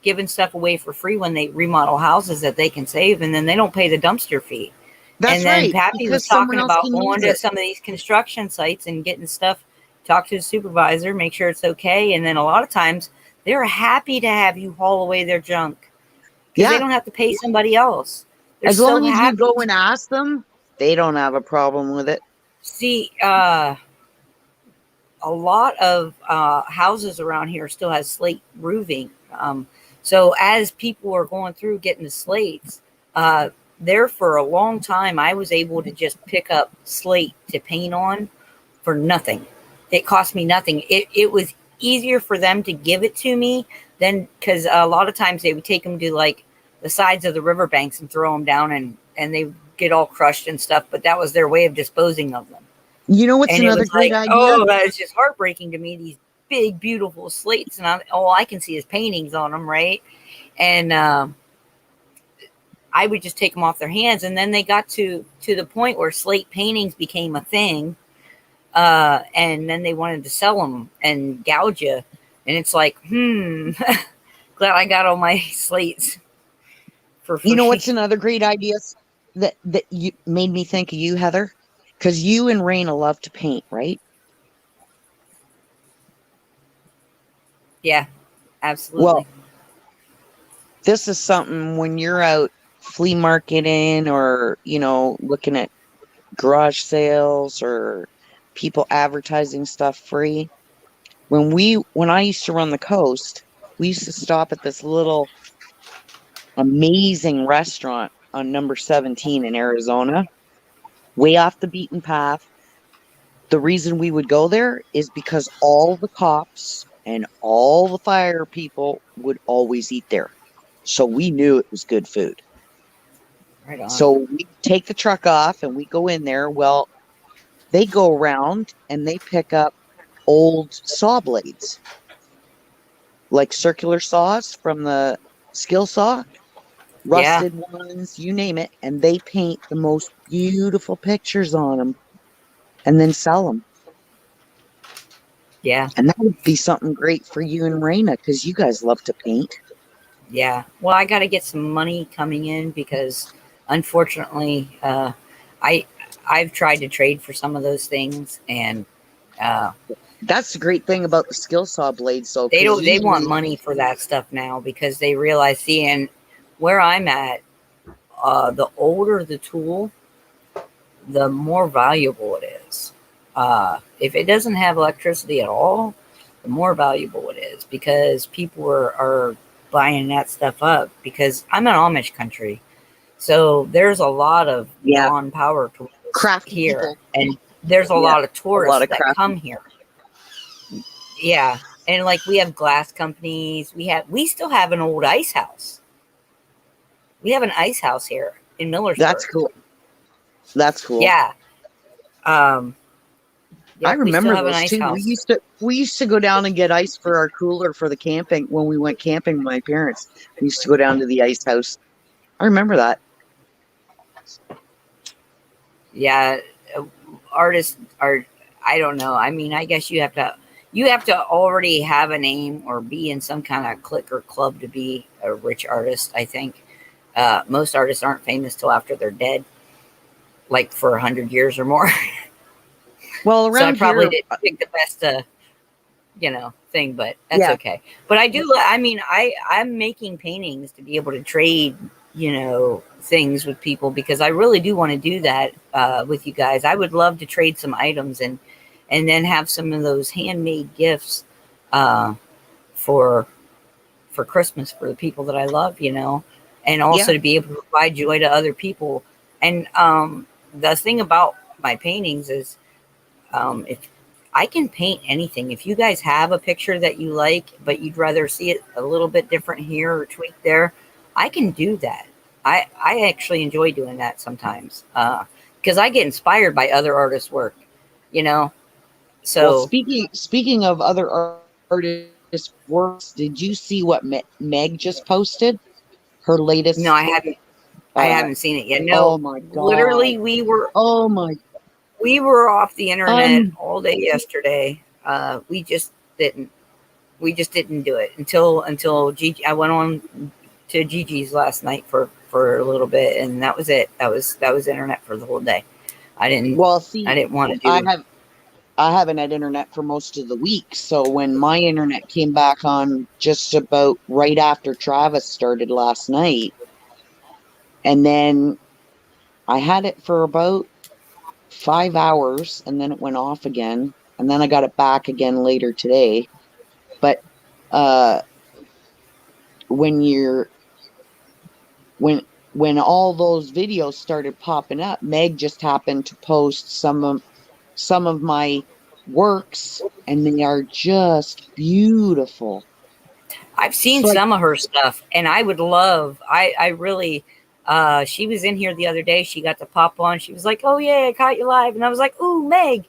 giving stuff away for free when they remodel houses that they can save, and then they don't pay the dumpster fee. That's and then right. Pappy Because was someone talking else about can going use to it. some of these construction sites and getting stuff, talk to the supervisor, make sure it's okay. And then a lot of times they're happy to have you haul away their junk because they don't have to pay somebody else. They're As long as you happy go and ask them, they don't have a problem with it. see, a lot of houses around here still has slate roofing. So as people are going through getting the slates, there for a long time, I was able to just pick up slate to paint on for nothing. It cost me nothing. It was easier for them to give it to me than, because a lot of times they would take them to like the sides of the riverbanks and throw them down, and they get all crushed and stuff. But that was their way of disposing of them. You know what's And another it was great like, idea? oh, that is just heartbreaking to me. These big, beautiful slates, and all I can see is paintings on them, right? And I would just take them off their hands, and then they got to the point where slate paintings became a thing, and then they wanted to sell them and gouge you, and it's like, glad I got all my slates for free. You know what's another great idea that you made me think of you, Heather? Because you and Raina love to paint, right? Yeah, absolutely. Well, this is something when you're out flea marketing or, looking at garage sales or people advertising stuff free. When I used to run the coast, we used to stop at this little amazing restaurant on number 17 in Arizona, way off the beaten path. The reason we would go there is because all the cops and all the fire people would always eat there. So we knew it was good food. Right on. So we take the truck off and we go in there. Well, they go around and they pick up old saw blades, like circular saws from the skill saw, rusted ones, you name it. And they paint the most beautiful pictures on them and then sell them. Yeah. And that would be something great for you and Raina because you guys love to paint. Yeah. Well, I got to get some money coming in because unfortunately, I've tried to trade for some of those things, and that's the great thing about the skill saw blades. So they want money for that stuff now because they realize, seeing where I'm at, the older the tool, the more valuable it is. If it doesn't have electricity at all, the more valuable it is because people are buying that stuff up. Because I'm in Amish country, so there's a lot of non-power tools crafty here, people. and there's a lot of tourists that come here. Yeah, and like we have glass companies. We still have an old ice house. We have an ice house here in Millersburg. That's cool. That's cool. Yeah. I remember those too. House. We used to go down and get ice for our cooler for the camping when we went camping with my parents. We used to go down to the ice house. I remember that. Yeah, artists are. I don't know. I mean, I guess you have to already have a name or be in some kind of clique or club to be a rich artist. I think most artists aren't famous till after they're dead, like for 100 years or more. Well, around so I probably here, didn't pick the best, thing, but that's okay. But I do. I mean, I'm making paintings to be able to trade, things with people because I really do want to do that with you guys. I would love to trade some items and then have some of those handmade gifts for Christmas for the people that I love, and also to be able to provide joy to other people. And the thing about my paintings is, if I can paint anything, if you guys have a picture that you like, but you'd rather see it a little bit different here or tweaked there, I can do that. I actually enjoy doing that sometimes because I get inspired by other artists' work, So speaking of other artists' works, did you see what Meg just posted? Her latest. No, I haven't. I haven't seen it yet. No, Oh my God. literally, we were Oh my. off the internet all day yesterday. We just didn't. We just didn't do it until Gigi. I went on to Gigi's last night for a little bit, and that was it. That was internet for the whole day. I didn't. Well, see, I didn't want to do. I haven't had internet for most of the week. So when my internet came back on just about right after Travis started last night, and then I had it for about 5 hours, and then it went off again, and then I got it back again later today. But when all those videos started popping up, Meg just happened to post some of my works, and they are just beautiful. I've seen some of her stuff, and I would love. I really. She was in here the other day. She got to pop on. She was like, "Oh yeah, I caught you live," and I was like, "Ooh, Meg,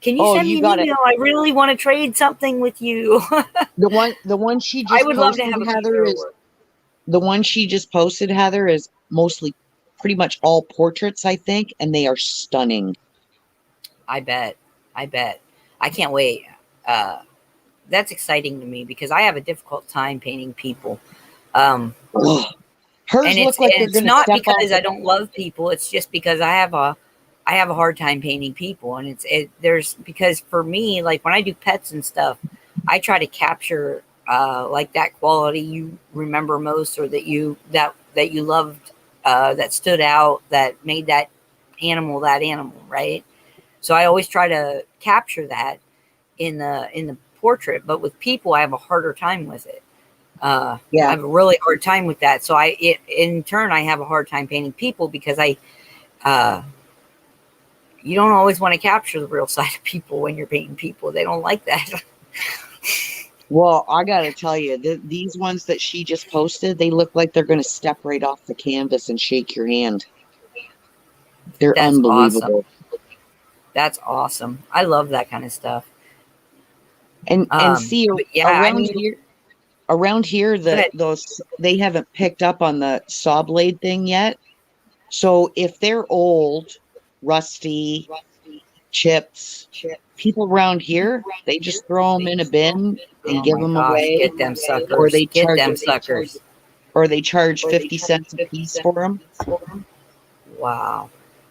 can you send me an email? I really want to trade something with you." The one she just I would love to have Heather, the one she just posted, Heather, is mostly pretty much all portraits, I think, and they are stunning. I bet. I can't wait. That's exciting to me because I have a difficult time painting people. Hers and look like it's not because I don't love people. It's just because I have a hard time painting people, and there's because for me, like when I do pets and stuff, I try to capture like that quality you remember most, or that you loved, that stood out, that made that animal, right? So I always try to capture that in the portrait, but with people, I have a harder time with it. I have a really hard time with that. So in turn, I have a hard time painting people because you don't always want to capture the real side of people when you're painting people. They don't like that. Well, I got to tell you, these ones that she just posted, they look like they're going to step right off the canvas and shake your hand. They're unbelievable. Awesome. That's awesome. I love that kind of stuff. And see, around here, those they haven't picked up on the saw blade thing yet. So if they're old, rusty, chips, people around here, they just throw them in a bin and give them away. Get them suckers. Or they charge 50 cents a piece for them. Wow.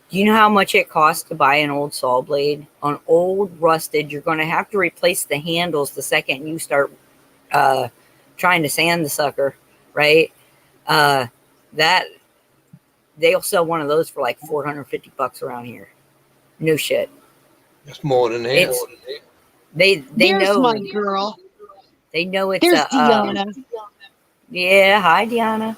Do you know how much it costs to buy an old saw blade? On old rusted, you're going to have to replace the handles the second you start trying to sand the sucker, right? That they'll sell one of those for like $450 around here. No shit. That's more than that. They know my girl. They know it's There's Deanna. Yeah, hi Deanna.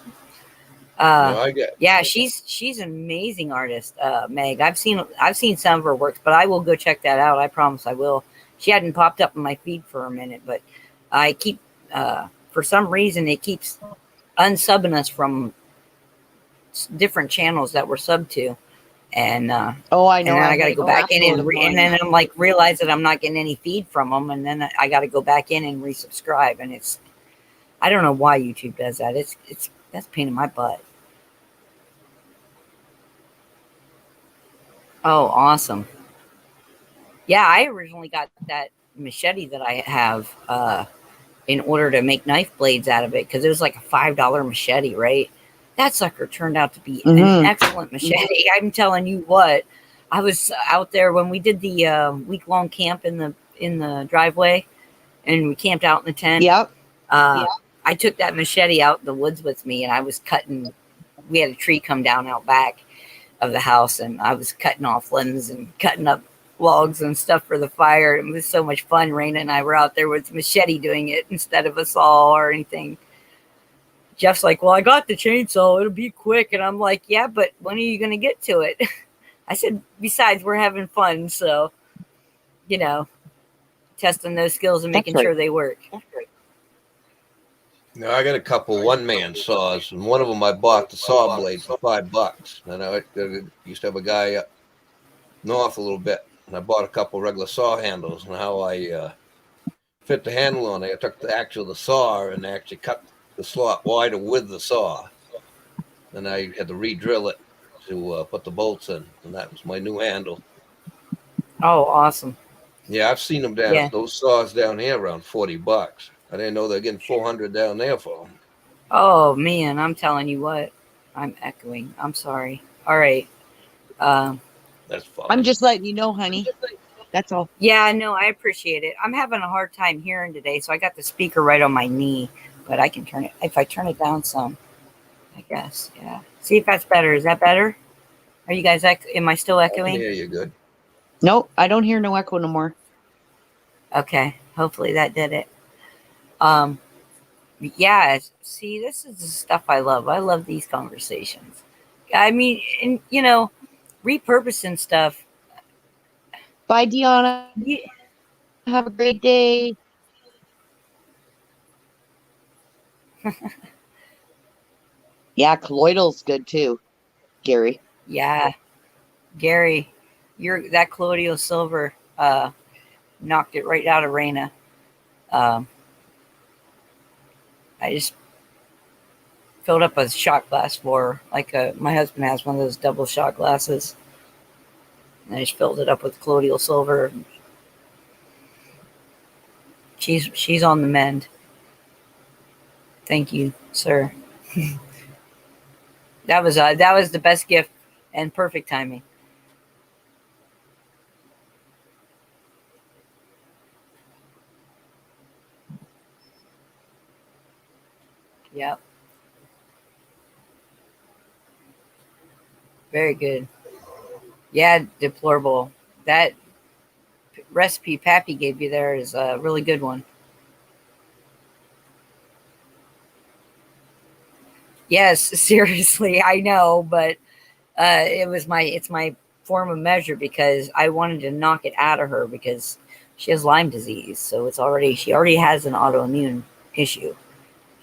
Yeah, she's an amazing artist, Meg. I've seen some of her works, but I will go check that out. I promise I will. She hadn't popped up in my feed for a minute, but I keep for some reason it keeps unsubbing us from different channels that we're subbed to, and I know. And then I got to go back in and then I'm like realize that I'm not getting any feed from them, and then I got to go back in and resubscribe, and I don't know why YouTube does that. That's a pain in my butt. Oh, awesome. Yeah, I originally got that machete that I have in order to make knife blades out of it because it was like a $5 machete, right? That sucker turned out to be an excellent machete. I'm telling you what. I was out there when we did the week-long camp in the driveway, and we camped out in the tent. Yep. I took that machete out in the woods with me, and I was cutting. We had a tree come down out back of the house, and I was cutting off limbs and cutting up logs and stuff for the fire. It was so much fun. Raina and I were out there with machete doing it instead of a saw or anything. Jeff's like, well, I got the chainsaw. It'll be quick. And I'm like, yeah, but when are you going to get to it? I said, besides, we're having fun. So, testing those skills and making sure they work. No, I got a couple one-man saws, and one of them I bought the saw blade for $5. And I used to have a guy up north a little bit, and I bought a couple regular saw handles. And how I fit the handle on it, I took the saw and actually cut the slot wider with the saw. And I had to re-drill it to put the bolts in, and that was my new handle. Oh, awesome. Yeah, I've seen them down Yeah. those saws down here around $40. I didn't know they're getting 400 down there for them. Oh man, I'm telling you what. I'm echoing. I'm sorry. All right. That's fine. I'm just letting you know, honey. That's all. Yeah, no, I appreciate it. I'm having a hard time hearing today, so I got the speaker right on my knee, but I can turn it if I turn it down some. I guess. Yeah. See if that's better. Is that better? Are you guys? Am I still echoing? Yeah, you're good. Nope, I don't hear no echo no more. Okay. Hopefully that did it. Yeah. See, this is the stuff I love. I love these conversations. I mean, and repurposing stuff. Bye, Deanna. Yeah, Have a great day. Yeah, colloidal's good too, Gary. yeah. Gary, that colloidal silver knocked it right out of Raina. I just filled up a shot glass for her. My husband has one of those double shot glasses. And I just filled it up with colloidal silver. She's on the mend. Thank you, sir. That was the best gift and perfect timing. Yep. Very good. Yeah, deplorable. That recipe Pappy gave you there is a really good one. Yes, seriously, I know, but it's my form of measure because I wanted to knock it out of her because she has Lyme disease, so she already has an autoimmune issue,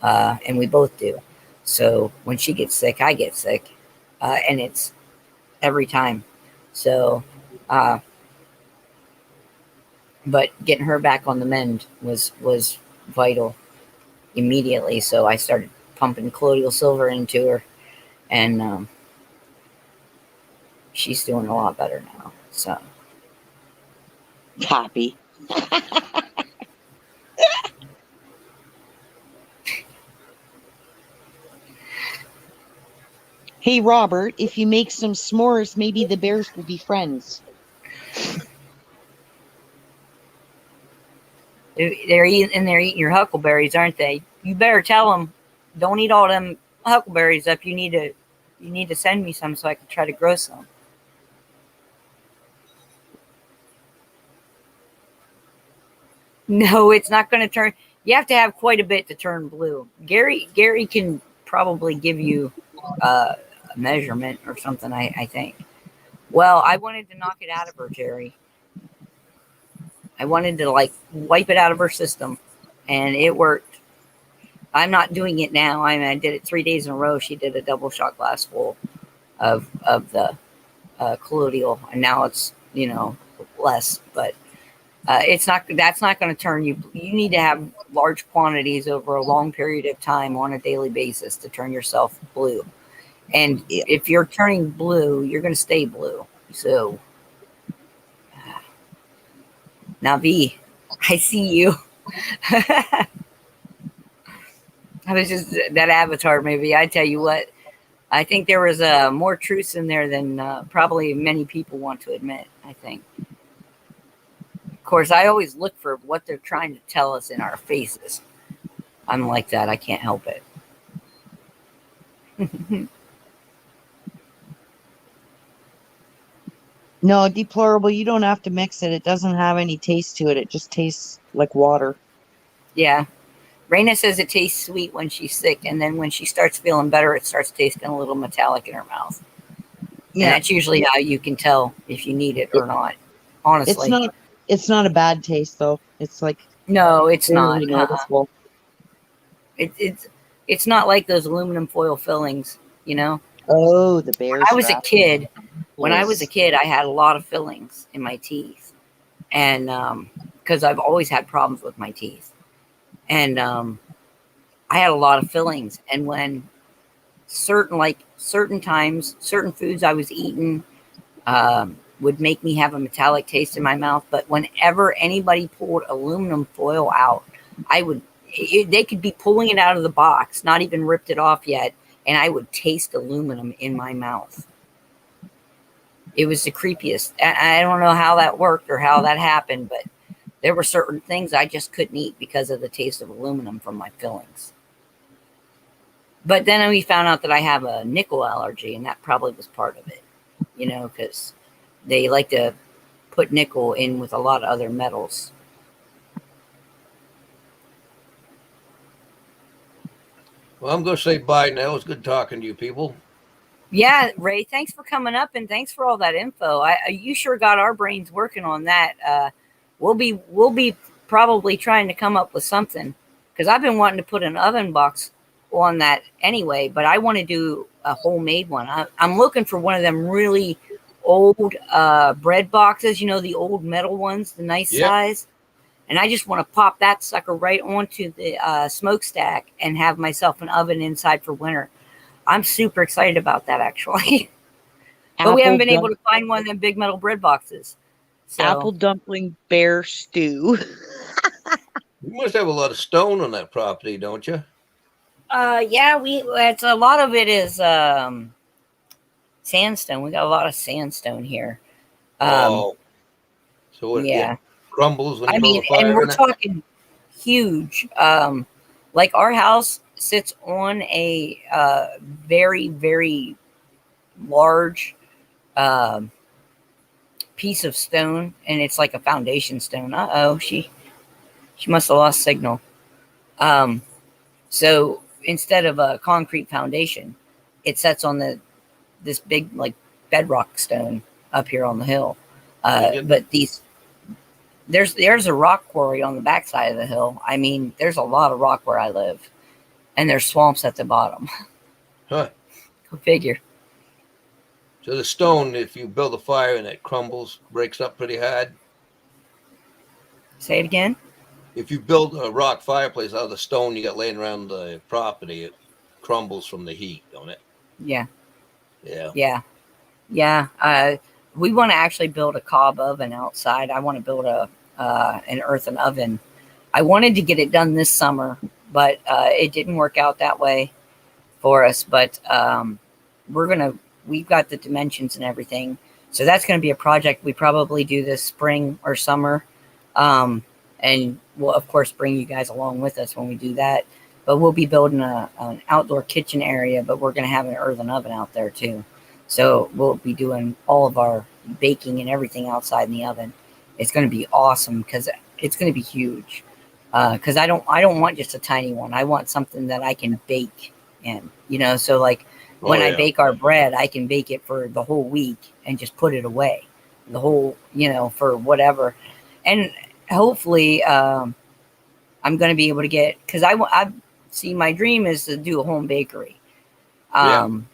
and we both do. So when she gets sick, I get sick, and it's every time. So, but getting her back on the mend was vital immediately. So I started pumping colloidal silver into her, and she's doing a lot better now. So Happy. Hey, Robert, if you make some s'mores, maybe the bears will be friends. they're eating your huckleberries, aren't they? You better tell them, don't eat all them huckleberries up. You need to send me some so I can try to grow some. No, it's not going to turn. You have to have quite a bit to turn blue. Gary can probably give you a measurement or something, I think. Well, I wanted to knock it out of her, Jerry. I wanted to wipe it out of her system, and it worked. I'm not doing it now. I did it 3 days in a row. She did a double shot glass full of the colloidal, and now it's less, but that's not going to turn you. You need to have large quantities over a long period of time on a daily basis to turn yourself blue. And if you're turning blue, you're going to stay blue. So now, V, I see you. I was just that Avatar movie. I tell you what, I think there was more truths in there than probably many people want to admit. I think. Of course, I always look for what they're trying to tell us in our faces. I'm like that. I can't help it. No, deplorable. You don't have to mix it. It doesn't have any taste to it. It just tastes like water. Yeah. Raina says it tastes sweet when she's sick, and then when she starts feeling better, it starts tasting a little metallic in her mouth. Yeah. And that's usually how you can tell if you need it or not. Honestly. It's not a bad taste though. It's like no, it's not noticeable. It's not like those aluminum foil fillings, Oh, the bears. When I was a kid, I had a lot of fillings in my teeth, and because I've always had problems with my teeth, and I had a lot of fillings, and when certain times, certain foods I was eating would make me have a metallic taste in my mouth. But whenever anybody pulled aluminum foil out, they could be pulling it out of the box, not even ripped it off yet, and I would taste aluminum in my mouth. It was the creepiest. I don't know how that worked or how that happened, but there were certain things I just couldn't eat because of the taste of aluminum from my fillings. But then we found out that I have a nickel allergy, and that probably was part of it, because they like to put nickel in with a lot of other metals. Well, I'm going to say bye now. It's good talking to you people. Yeah, Ray, thanks for coming up, and thanks for all that info. You sure got our brains working on that. We'll be probably trying to come up with something, because I've been wanting to put an oven box on that anyway, but I want to do a homemade one. I'm looking for one of them really old bread boxes, the old metal ones, the nice size. And I just want to pop that sucker right onto the smokestack and have myself an oven inside for winter. I'm super excited about that, actually. But we haven't been able to find one of them big metal bread boxes. So. Apple dumpling bear stew. You must have a lot of stone on that property, don't you? Yeah, it's a lot of it is sandstone. We got a lot of sandstone here. So it crumbles when you build a fire. And we're talking huge. Like our house sits on a very, very large piece of stone, and it's like a foundation stone. She must have lost signal. So instead of a concrete foundation, it sets on this big like bedrock stone up here on the hill. But there's a rock quarry on the backside of the hill. I mean, there's a lot of rock where I live, and there's swamps at the bottom. Huh. Go figure. So the stone, if you build a fire and it crumbles, breaks up pretty hard. Say it again. If you build a rock fireplace out of the stone you got laying around the property, it crumbles from the heat, don't it? Yeah. Yeah. We want to actually build a cob oven outside. I want to build an earthen oven. I wanted to get it done this summer, but it didn't work out that way for us. But we've got the dimensions and everything, so that's going to be a project we probably do this spring or summer. And we'll, of course, bring you guys along with us when we do that. But we'll be building an outdoor kitchen area, but we're going to have an earthen oven out there, too. So we'll be doing all of our baking and everything outside in the oven. It's going to be awesome because it's going to be huge. Because I don't want just a tiny one. I want something that I can bake in, So, like, when I bake our bread, I can bake it for the whole week and just put it away. The whole, for whatever. And hopefully I'm going to be able to get, because I see my dream is to do a home bakery. And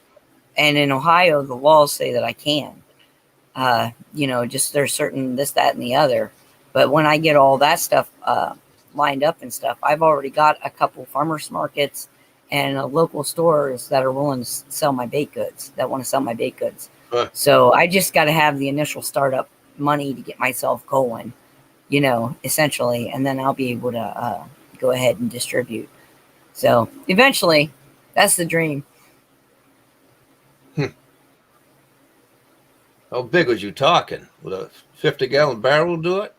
in Ohio, the laws say that I can, just there's certain this, that, and the other. But when I get all that stuff lined up and stuff, I've already got a couple farmers markets and local stores that are willing to sell my baked goods, that want to sell my baked goods. So I just got to have the initial startup money to get myself going, essentially, and then I'll be able to go ahead and distribute. So eventually, that's the dream. How big was you talking? Would a 50-gallon barrel do it?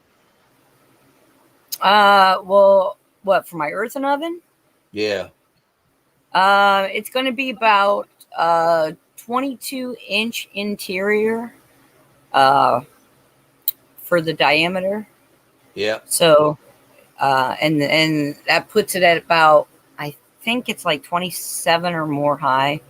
Well, what, for my earthen oven? Yeah. It's going to be about 22-inch interior for the diameter. Yeah. So, and that puts it at about, I think it's like 27 or more high.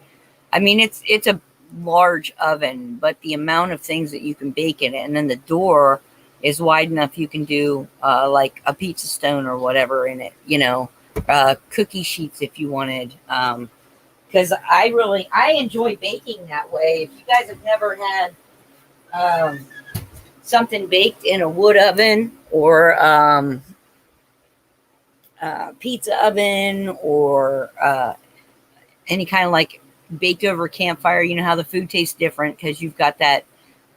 I mean, it's a large oven, but the amount of things that you can bake in it, and then the door is wide enough you can do like a pizza stone or whatever in it, cookie sheets if you wanted. Because I enjoy baking that way. If you guys have never had something baked in a wood oven or pizza oven or any kind of like baked over campfire, you know how the food tastes different because you've got that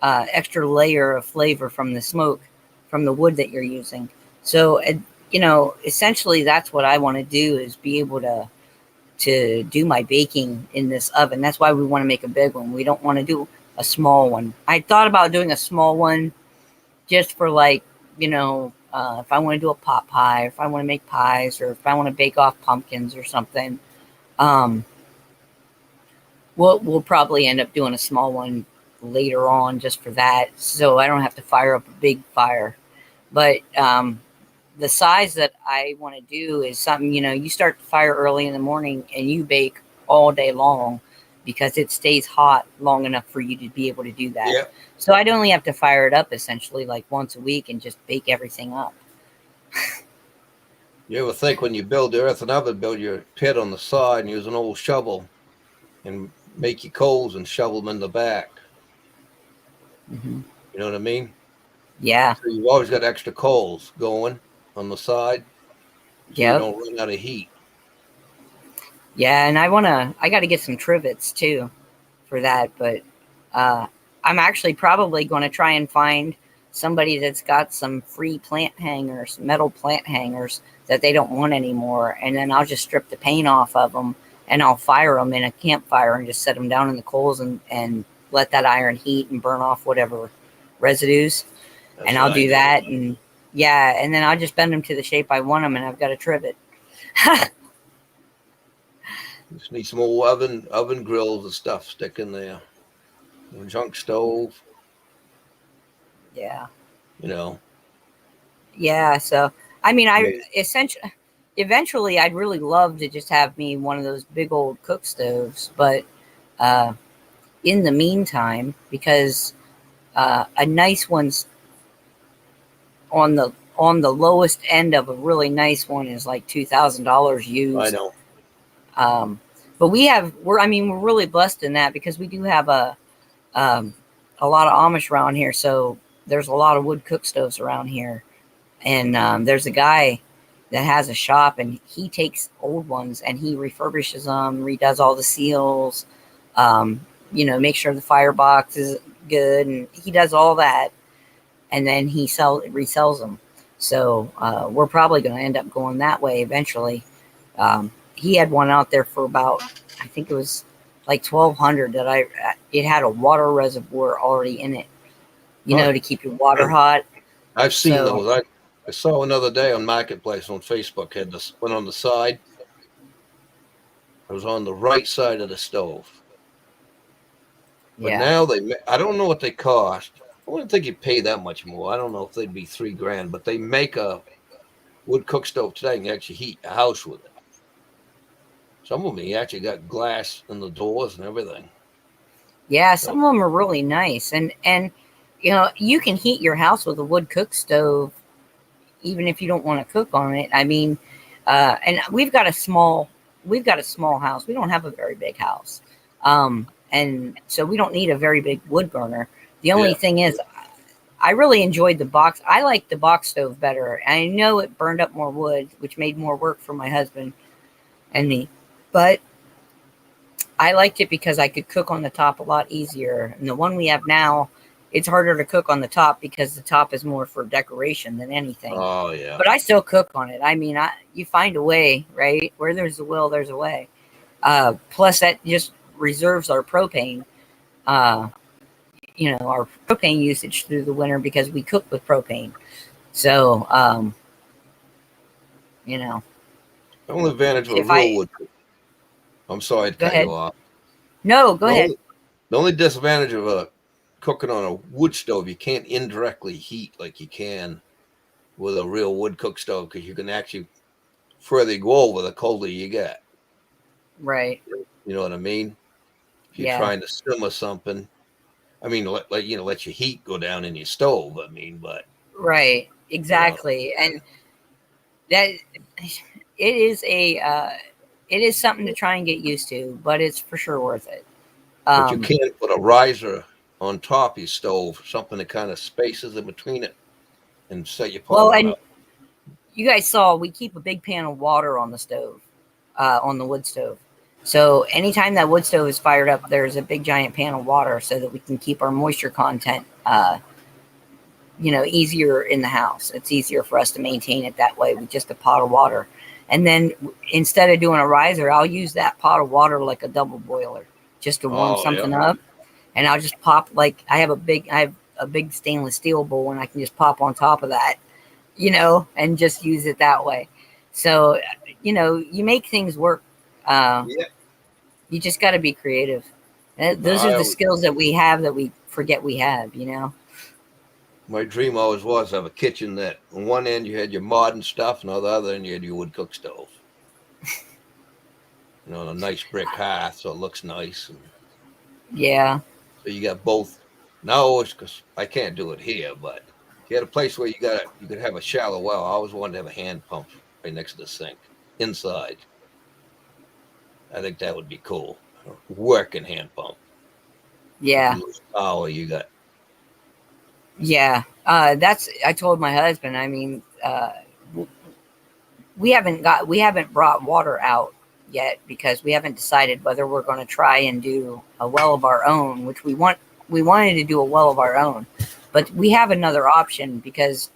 extra layer of flavor from the smoke from the wood that you're using. So, you know, essentially that's what I want to do is be able to do my baking in this oven. That's why we want to make a big one. We don't want to do a small one. I thought about doing a small one just for like, you know, if I want to do a pot pie, or if I want to make pies, or if I want to bake off pumpkins or something. Um, we'll probably end up doing a small one later on just for that, so I don't have to fire up a big fire. But the size that I want to do is something, you know, you start the fire early in the morning and you bake all day long because it stays hot long enough for you to be able to do that. Yeah. So I'd only have to fire it up essentially like once a week and just bake everything up. You ever think when you build the earthen oven, build your pit on the side and use an old shovel and make your coals and shovel them in the back? Mm-hmm. You know what I mean? Yeah. So you've always got extra coals going on the side, so you don't run out of heat. Yeah, and I got to get some trivets too for that, but I'm actually probably going to try and find somebody that's got some free plant hangers, metal plant hangers that they don't want anymore, and then I'll just strip the paint off of them and I'll fire them in a campfire and just set them down in the coals and let that iron heat and burn off whatever residues. That's and I'll what I do that, and yeah, and then I'll just bend them to the shape I want them, and I've got a trivet. Just need some old oven grills and stuff stick in there. A junk stove, Yeah. you know. Yeah, so I mean, eventually I'd really love to just have me one of those big old cook stoves, but in the meantime, because a nice one's on the lowest end of a really nice one is like $2,000 used. I know. But we're really blessed in that because we do have a lot of Amish around here, so there's a lot of wood cook stoves around here. And there's a guy that has a shop, and he takes old ones and he refurbishes them, redoes all the seals, you know, make sure the firebox is good, and he does all that, and then he resells them. So we're probably going to end up going that way eventually. He had one out there for about, I think it was like $1,200 that it had a water reservoir already in it, you know, to keep your water hot. I've seen those. I saw another day on Marketplace on Facebook, had this one on the side. It was on the right side of the stove. But now I don't know what they cost. I wouldn't think you'd pay that much more. I don't know if they'd be $3,000, but they make a wood cook stove today and you actually heat a house with it. Some of them, you actually got glass in the doors and everything. Yeah, some of them are really nice. And you know, you can heat your house with a wood cook stove even if you don't want to cook on it. I mean, and we've got a small house. We don't have a very big house. And so we don't need a very big wood burner. The only thing is, I really enjoyed the box. I like the box stove better. I know it burned up more wood, which made more work for my husband and me. But I liked it because I could cook on the top a lot easier. And the one we have now, it's harder to cook on the top because the top is more for decoration than anything. Oh, yeah. But I still cook on it. I mean, you find a way, right? Where there's a will, there's a way. Plus, that just reserves our propane. You know, our propane usage through the winter because we cook with propane. So, you know. The only advantage of a real wood. I'm sorry to cut you off. No, go ahead. The only disadvantage of cooking on a wood stove, you can't indirectly heat like you can with a real wood cook stove because you can actually further go over the colder you get. Right. You know what I mean? If you're trying to simmer something, I mean, let your heat go down in your stove. I mean, but right, exactly, and that it is something to try and get used to, but it's for sure worth it. But you can't put a riser on top of your stove, something that kind of spaces in between it, and set your pot up. you guys saw we keep a big pan of water on the stove, on the wood stove. So anytime that wood stove is fired up, there's a big giant pan of water so that we can keep our moisture content, easier in the house. It's easier for us to maintain it that way with just a pot of water. And then instead of doing a riser, I'll use that pot of water like a double boiler just to warm something up. And I'll just pop, like I have a big stainless steel bowl, and I can just pop on top of that, and just use it that way. So, you make things work. You just got to be creative. Those are the skills that we have that we forget we have, My dream always was to have a kitchen that on one end you had your modern stuff, and on the other end you had your wood cook stove. A nice brick hearth, so it looks nice. And yeah. so you got both. Now, because I can't do it here, but if you had a place where you could have a shallow well. I always wanted to have a hand pump right next to the sink inside. I think that would be cool. Working hand pump. Yeah. Oh, you got. Yeah. I told my husband, we haven't brought water out yet because we haven't decided whether we're going to try and do a well of our own, which we wanted to do a well of our own, but we have another option because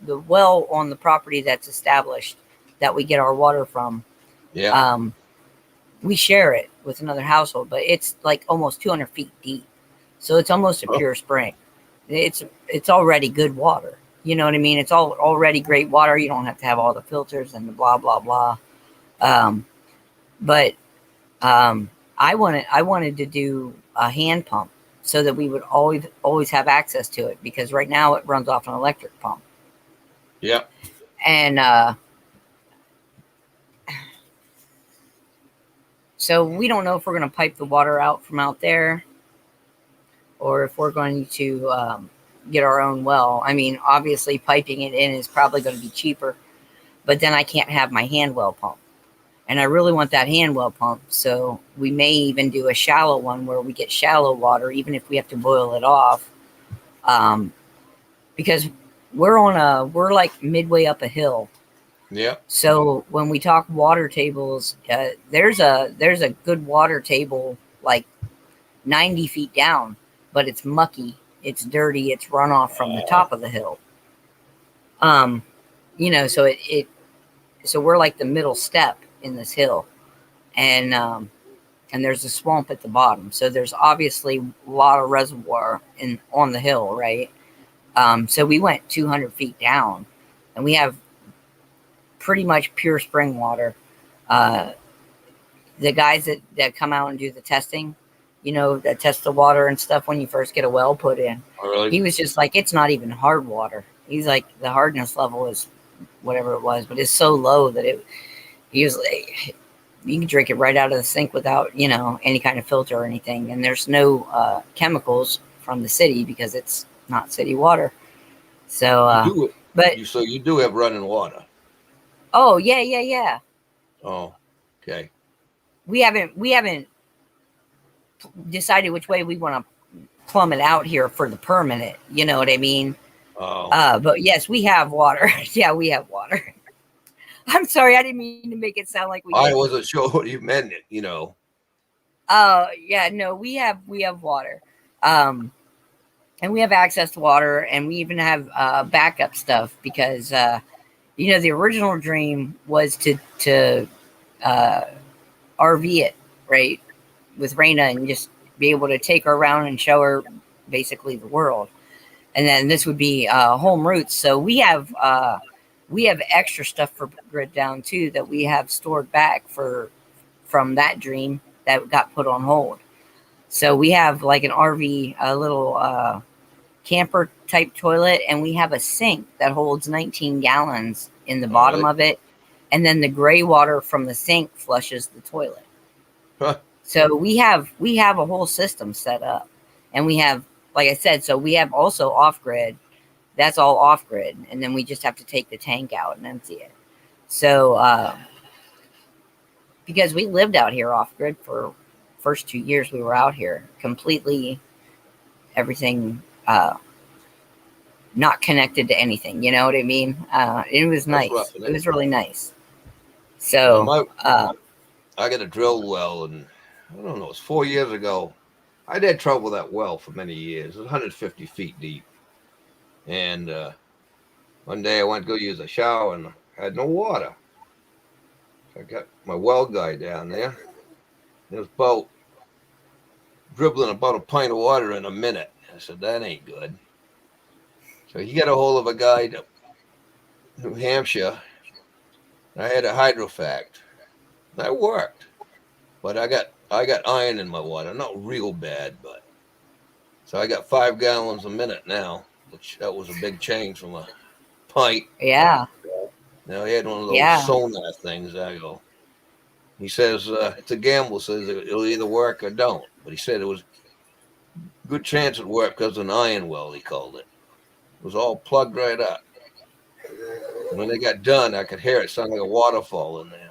the well on the property that's established that we get our water from. Yeah. We share it with another household, but it's like almost 200 feet deep. So it's almost a pure spring. It's already good water. You know what I mean? It's already great water. You don't have to have all the filters and the blah, blah, blah. But I wanted to do a hand pump so that we would always have access to it, because right now it runs off an electric pump. Yeah. And so we don't know if we're going to pipe the water out from out there or if we're going to get our own well. I mean, obviously piping it in is probably going to be cheaper, but then I can't have my hand well pump. And I really want that hand well pump. So we may even do a shallow one where we get shallow water, even if we have to boil it off. Because we're like midway up a hill. Yeah. So when we talk water tables, there's a good water table like 90 feet down, but it's mucky, it's dirty, it's runoff from the top of the hill. So we're like the middle step in this hill, and there's a swamp at the bottom. So there's obviously a lot of reservoir on the hill, right? So we went 200 feet down, and we have pretty much pure spring water. The guys that come out and do the testing, that test the water and stuff when you first get a well put in. Oh, really? He was just like, it's not even hard water. He's like, the hardness level is whatever it was, but it's so low that he was like, you can drink it right out of the sink without, any kind of filter or anything. And there's no chemicals from the city because it's not city water. So, so you do have running water. Oh, yeah. Oh, okay. We haven't decided which way we want to plumb it out here for the permanent. You know what I mean? Oh. But yes, we have water. Yeah, we have water. I'm sorry, I didn't mean to make it sound like we. I wasn't sure what you meant. Yeah, no, we have water, and we have access to water, and we even have backup stuff because the original dream was to RV it, right, with Raina and just be able to take her around and show her basically the world. And then this would be home roots. So we have extra stuff for Grid Down too that we have stored back from that dream that got put on hold. So we have like an RV, a little camper type toilet, and we have a sink that holds 19 gallons in the bottom of it. And then the gray water from the sink flushes the toilet. Huh. So we have a whole system set up, and we have, like I said, so we have also off grid. That's all off grid. And then we just have to take the tank out and empty it. So, because we lived out here off grid for first 2 years we were out here, completely everything, not connected to anything. You know what I mean? It was nice. roughing It it. was really nice. Well, So, I got a drill well, and I don't know, it's 4 years ago. I'd had trouble with that well for many years. It was 150 feet deep. And one day I went to go use a shower and I had no water. So I got my well guy down there. It was about dribbling about a pint of water in a minute. I said, that ain't good. So he got a hold of a guy to New Hampshire. I had a hydrofact. That worked. But I got iron in my water. Not real bad, but so I got 5 gallons a minute now, which that was a big change from a pint. yeah. Now he had one of those sonar things. I go. He says it's a gamble. Says it'll either work or don't. But he said it was a good chance it worked because of an iron well. He called it. It was all plugged right up. When they got done, I could hear it sound like a waterfall in there.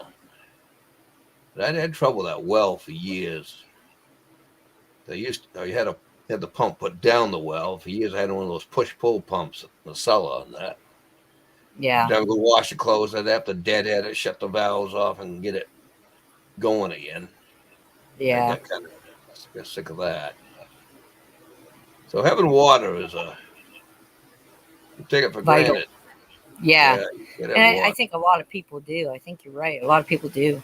But I'd had trouble with that well for years. I had the pump put down the well for years. I had one of those push-pull pumps in the cellar on that. Yeah. Then go wash the clothes. I'd have to deadhead it, shut the valves off, and get it going again. Yeah. I got kind of sick of that. So having water is you take it for Vital. granted. Yeah. You And I think a lot of people do. I think you're right. A lot of people do.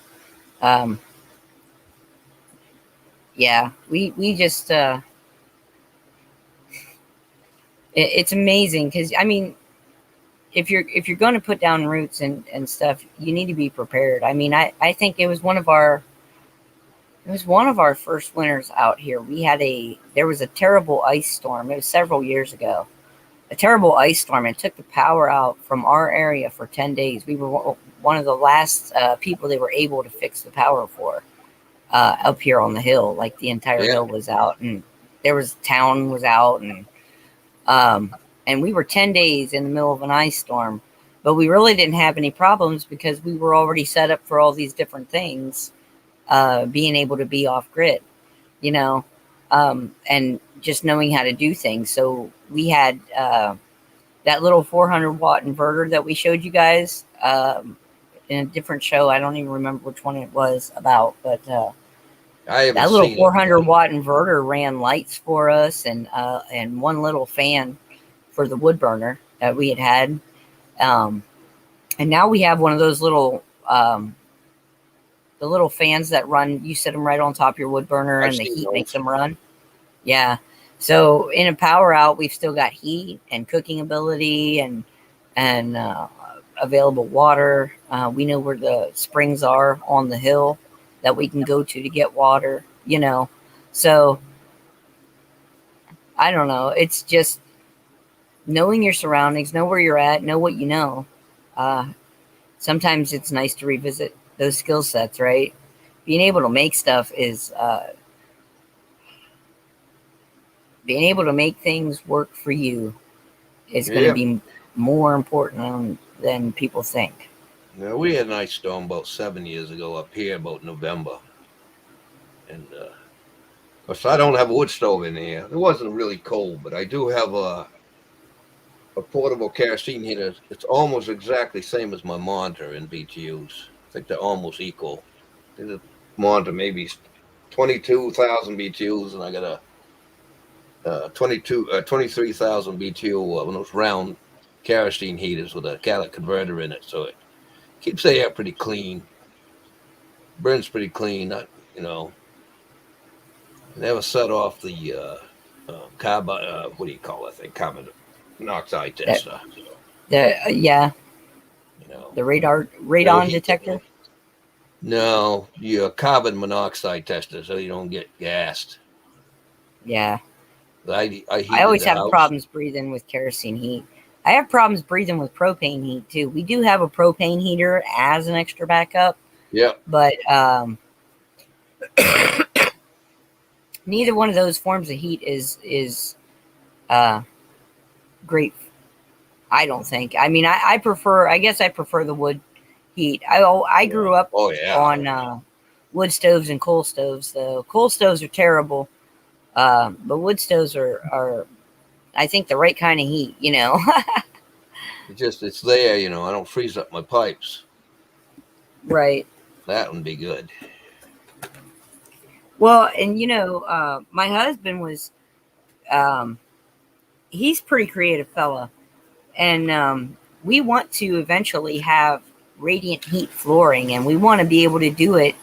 Yeah, we just it's amazing because I mean, if you're going to put down roots and stuff, you need to be prepared. I mean, I think it was one of our first winters out here. There was a terrible ice storm. It was several years ago. A terrible ice storm. It took the power out from our area for 10 days. We were one of the last people they were able to fix the power for up here on the hill. Like the entire hill was out, and town was out, and we were 10 days in the middle of an ice storm. But we really didn't have any problems because we were already set up for all these different things, being able to be off grid, you know, and just knowing how to do things. So we had that little 400 watt inverter that we showed you guys in a different show. I don't even remember which one it was about, but that little 400 watt inverter ran lights for us and one little fan for the wood burner that we had. And now we have one of those little the little fans that run. You set them right on top of your wood burner, and the heat makes them run. Yeah. So in a power out, we've still got heat and cooking ability and available water. We know where the springs are on the hill that we can go to get water, you know. So I don't know. It's just knowing your surroundings, know where you're at, know what you know. Sometimes it's nice to revisit those skill sets, right? Being able to make stuff is being able to make things work for you is going to be more important than people think. Now, we had an ice storm about 7 years ago up here, about November. And of course, I don't have a wood stove in here. It wasn't really cold, but I do have a portable kerosene heater. It's almost exactly the same as my monitor in BTUs. I think they're almost equal. The monitor maybe 22,000 BTUs, and I got a 23,000 BTU one of those round kerosene heaters with a catalytic converter in it, so it keeps the air pretty clean, burns pretty clean. Not, you know, never set off the carbon. What do you call that thing? Carbon monoxide tester. Yeah. You know, the radon detector. No, your carbon monoxide tester, so you don't get gassed. Yeah. I always have problems breathing with kerosene heat. I have problems breathing with propane heat too. We do have a propane heater as an extra backup. Yeah. But neither one of those forms of heat is great. I don't think. I mean, I guess I prefer the wood heat. I grew up on wood stoves and coal stoves. The coal stoves are terrible. But wood stoves are I think the right kind of heat, you know. It's there, you know. I don't freeze up my pipes. Right. That would be good. Well, and my husband was, he's pretty creative fella, and we want to eventually have radiant heat flooring, and we want to be able to do it,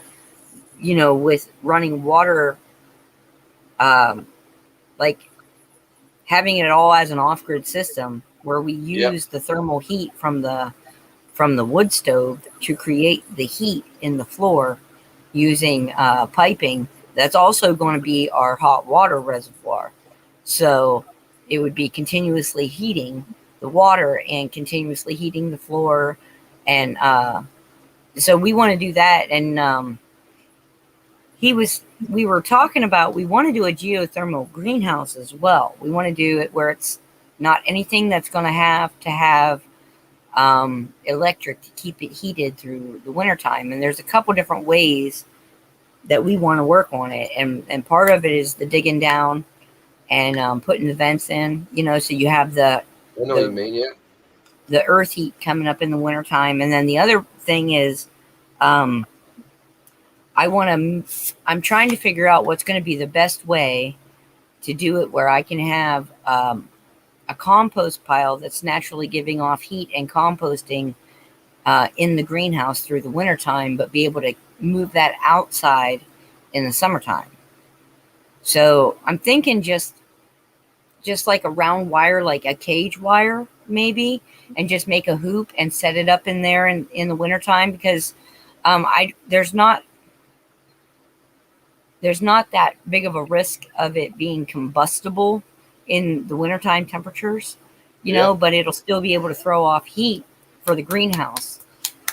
with running water, um, like having it all as an off-grid system where we Yep. use the thermal heat from the wood stove to create the heat in the floor using piping. That's also going to be our hot water reservoir. So it would be continuously heating the water and continuously heating the floor. And so we want to do that. And we were talking about, we want to do a geothermal greenhouse as well. We want to do it where it's not anything that's going to have electric to keep it heated through the wintertime. And there's a couple different ways that we want to work on it. And part of it is the digging down and putting the vents in, so you have I know what you mean, yeah. the earth heat coming up in the wintertime. And then the other thing is, I'm trying to figure out what's going to be the best way to do it where I can have a compost pile that's naturally giving off heat and composting in the greenhouse through the wintertime, but be able to move that outside in the summertime. So I'm thinking just like a round wire, like a cage wire maybe, and just make a hoop and set it up in there in the wintertime, because there's not that big of a risk of it being combustible in the wintertime temperatures, but it'll still be able to throw off heat for the greenhouse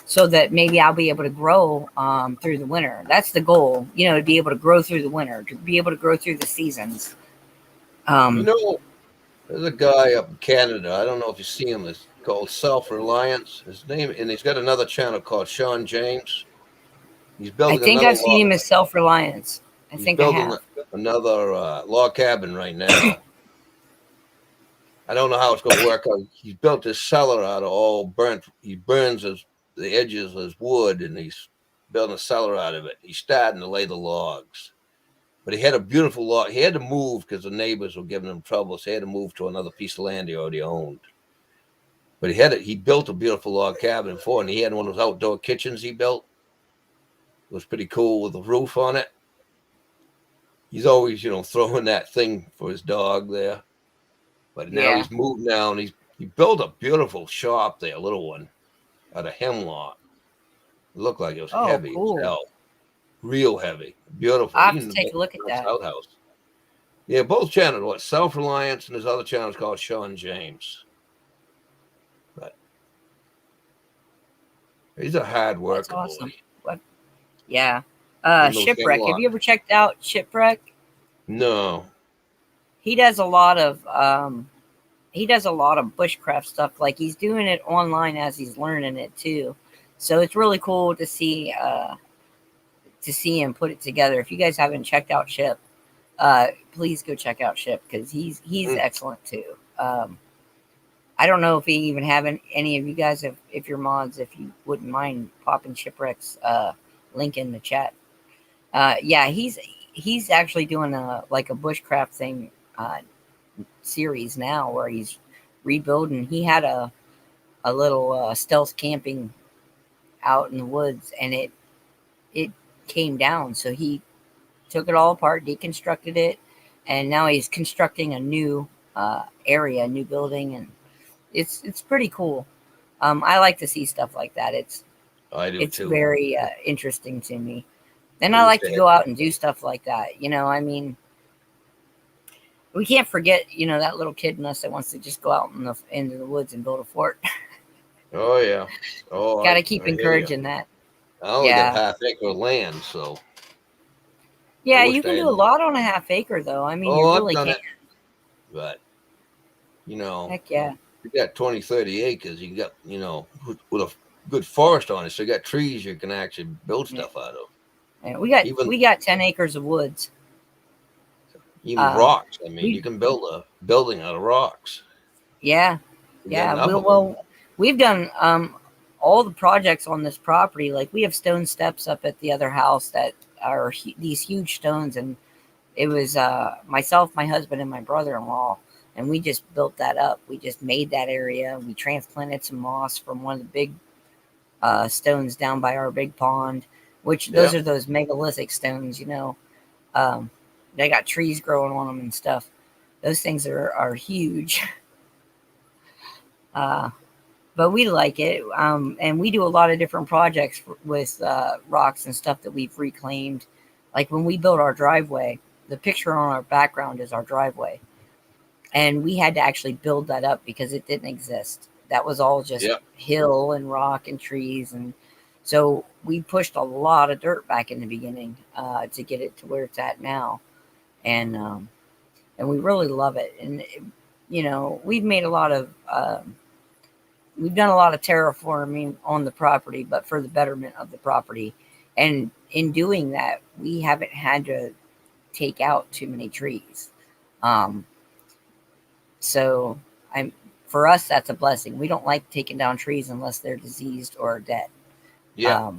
so that maybe I'll be able to grow through the winter. That's the goal, to be able to grow through the winter, to be able to grow through the seasons. There's a guy up in Canada. I don't know if you see him. It's called Self-Reliance. His name, and he's got another channel called Sean James. He's building. I think I've seen him as Self-Reliance. I think I have. Another log cabin right now. I don't know how it's going to work out. He's built his cellar out of all burnt. He burns the edges as wood, and he's building a cellar out of it. He's starting to lay the logs. But he had a beautiful log. He had to move because the neighbors were giving him trouble, so he had to move to another piece of land he already owned. But he built a beautiful log cabin for it, and he had one of those outdoor kitchens he built. It was pretty cool with a roof on it. He's always, throwing that thing for his dog there. But now he's moved now, and he built a beautiful shop there, a little one, out of hemlock. It looked like it was heavy as hell. Real heavy. Beautiful. I have to take a look at that. Outhouse. Yeah, both channels. Self-Reliance, and his other channel is called Sean James. But he's a hard worker. That's awesome. Boy. What? Yeah. Shipwreck. Have you ever checked out Shipwreck? No. He does a lot of bushcraft stuff. Like, he's doing it online as he's learning it too. So it's really cool to see him put it together. If you guys haven't checked out Ship, please go check out Ship, because he's excellent too. I don't know if we even have any of you guys, if you're mods, if you wouldn't mind popping Shipwreck's link in the chat. Yeah, he's actually doing a bushcraft thing series now where he's rebuilding. He had a little stealth camping out in the woods, and it came down, so he took it all apart, deconstructed it, and now he's constructing a new area, a new building, and it's pretty cool. I like to see stuff like that. I do it's too. Very interesting to me. And I like to go out and do stuff like that. I mean, we can't forget, that little kid in us that wants to just go out into the woods and build a fort. Oh yeah. Oh, got to keep encouraging that. I only got half-acre land, so. Yeah, you can do a lot on a half-acre, though. I mean, you really can. But, heck yeah. You got 20, 30 acres. You got, with a good forest on it, so you got trees you can actually build stuff out of. Yeah, we got 10 acres of woods. Even rocks. I mean, you can build building out of rocks. Yeah. We got Yeah. enough of them. Well, we've done all the projects on this property. Like we have stone steps up at the other house that are these huge stones, and it was myself, my husband, and my brother-in-law, and we just built that up. We just made that area. We transplanted some moss from one of the big stones down by our big pond, which those Yeah. are those megalithic stones, you know. Um, they got trees growing on them and stuff. Those things are huge. But we like it. And we do a lot of different projects with rocks and stuff that we've reclaimed. Like when we built our driveway, the picture on our background is our driveway. And we had to actually build that up because it didn't exist. That was all just Yeah. hill and rock and trees. And so we pushed a lot of dirt back in the beginning to get it to where it's at now. And we really love it. And, you know, we've made a lot of, we've done a lot of terraforming on the property, but for the betterment of the property. And in doing that, we haven't had to take out too many trees. So for us, that's a blessing. We don't like taking down trees unless they're diseased or dead. Yeah.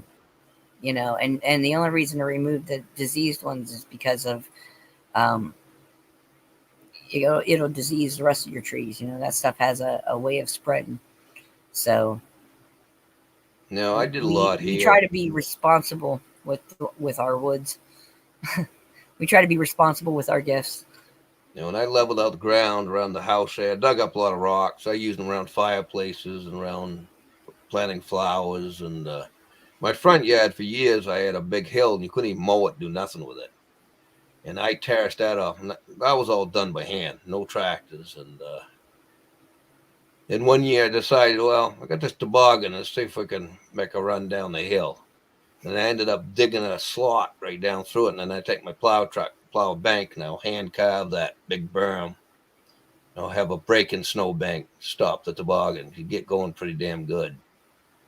You know, and the only reason to remove the diseased ones is because of, you know, it'll disease the rest of your trees. You know, that stuff has a way of spreading. So No, I did a lot we here. try to be responsible with our woods. We try to be responsible with our gifts. You know, when I leveled out the ground around the house, I dug up a lot of rocks. I used them around fireplaces and around planting flowers. And my front yard for years, I had a big hill, and you couldn't even mow it, do nothing with it. And I terraced that off, and that was all done by hand, no tractors. And then one year I decided, well, I got this toboggan, let's see if we can make a run down the hill. And I ended up digging a slot right down through it. And then I take my plow truck, plow a bank, and I'll hand carve that big berm. I'll have a breaking snow bank stop the toboggan. You get going pretty damn good.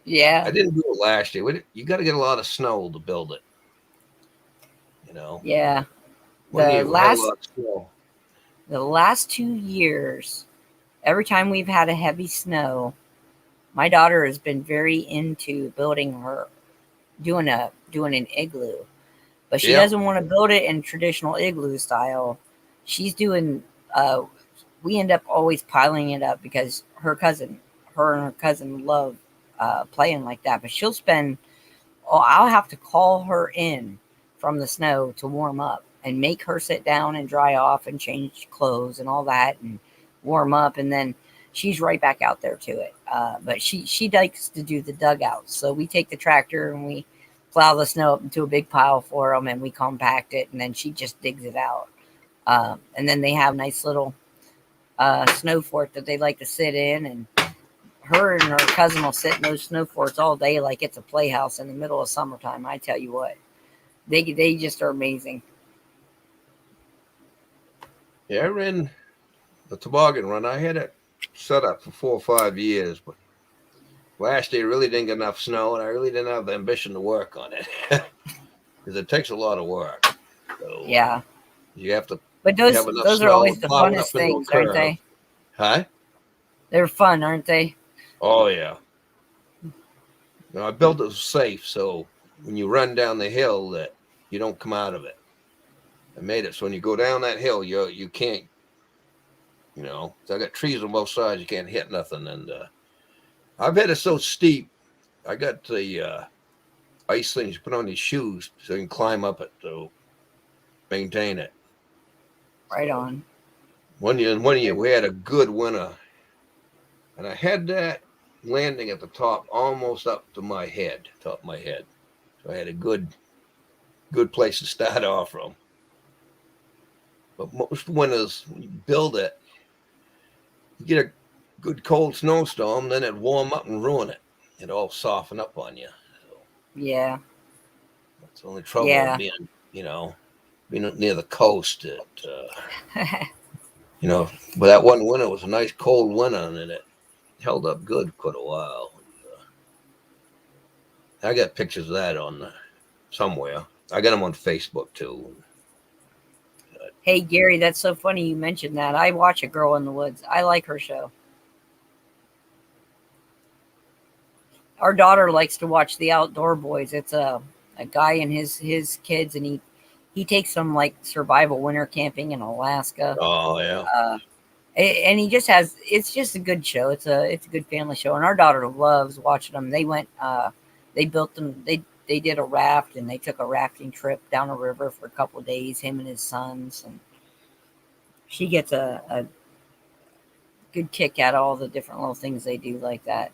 Yeah. I didn't do it last year. You got to get a lot of snow to build it. You know? Yeah. One year we had a lot of snow. The last 2 years, every time we've had a heavy snow, my daughter has been very into doing an igloo, but she Yeah. doesn't want to build it in traditional igloo style. She's doing, we end up always piling it up because her and her cousin love playing like that, but I'll have to call her in from the snow to warm up and make her sit down and dry off and change clothes and all that and warm up, and then she's right back out there to it. But she likes to do the dugouts, so we take the tractor and we plow the snow up into a big pile for them, and we compact it, and then she just digs it out. And then they have a nice little snow fort that they like to sit in, and her and her cousin will sit in those snow forts all day like it's a playhouse in the middle of summertime. I tell you what, they just are amazing. Yeah, I ran the toboggan run. I had it set up for 4 or 5 years, but last year really didn't get enough snow, and I really didn't have the ambition to work on it because it takes a lot of work. So Yeah, you have to. but have those enough are snow always to the plow it funnest up into a things, aren't curve. they? Huh? They're fun, aren't they? Oh yeah. Now I built it safe, so when you run down the hill, that you don't come out of it. I made it so when you go down that hill, you can't. You know, I got trees on both sides. You can't hit nothing, and I've had it so steep. I got the ice things you put on your shoes so you can climb up it to maintain it. Right on. One year we had a good winter, and I had that landing at the top almost up to my head, top of my head. So I had a good place to start off from. But most winters, when you build it, you get a good cold snowstorm, then it warm up and ruin it. It all soften up on you. So Yeah. that's the only trouble Yeah. with being near the coast. But that one winter was a nice cold winter, and it held up good quite a while. I got pictures of that on somewhere. I got them on Facebook too. Hey Gary, that's so funny you mentioned that. I watch A Girl in the Woods. I like her show. Our daughter likes to watch The Outdoor Boys. It's a guy and his kids, and he takes them like survival winter camping in Alaska. Oh yeah. And he just has, it's just a good show. It's a good family show, and our daughter loves watching them. They went, they built them, they did a raft, and they took a rafting trip down a river for a couple of days, him and his sons, and she gets a good kick out of all the different little things they do like that.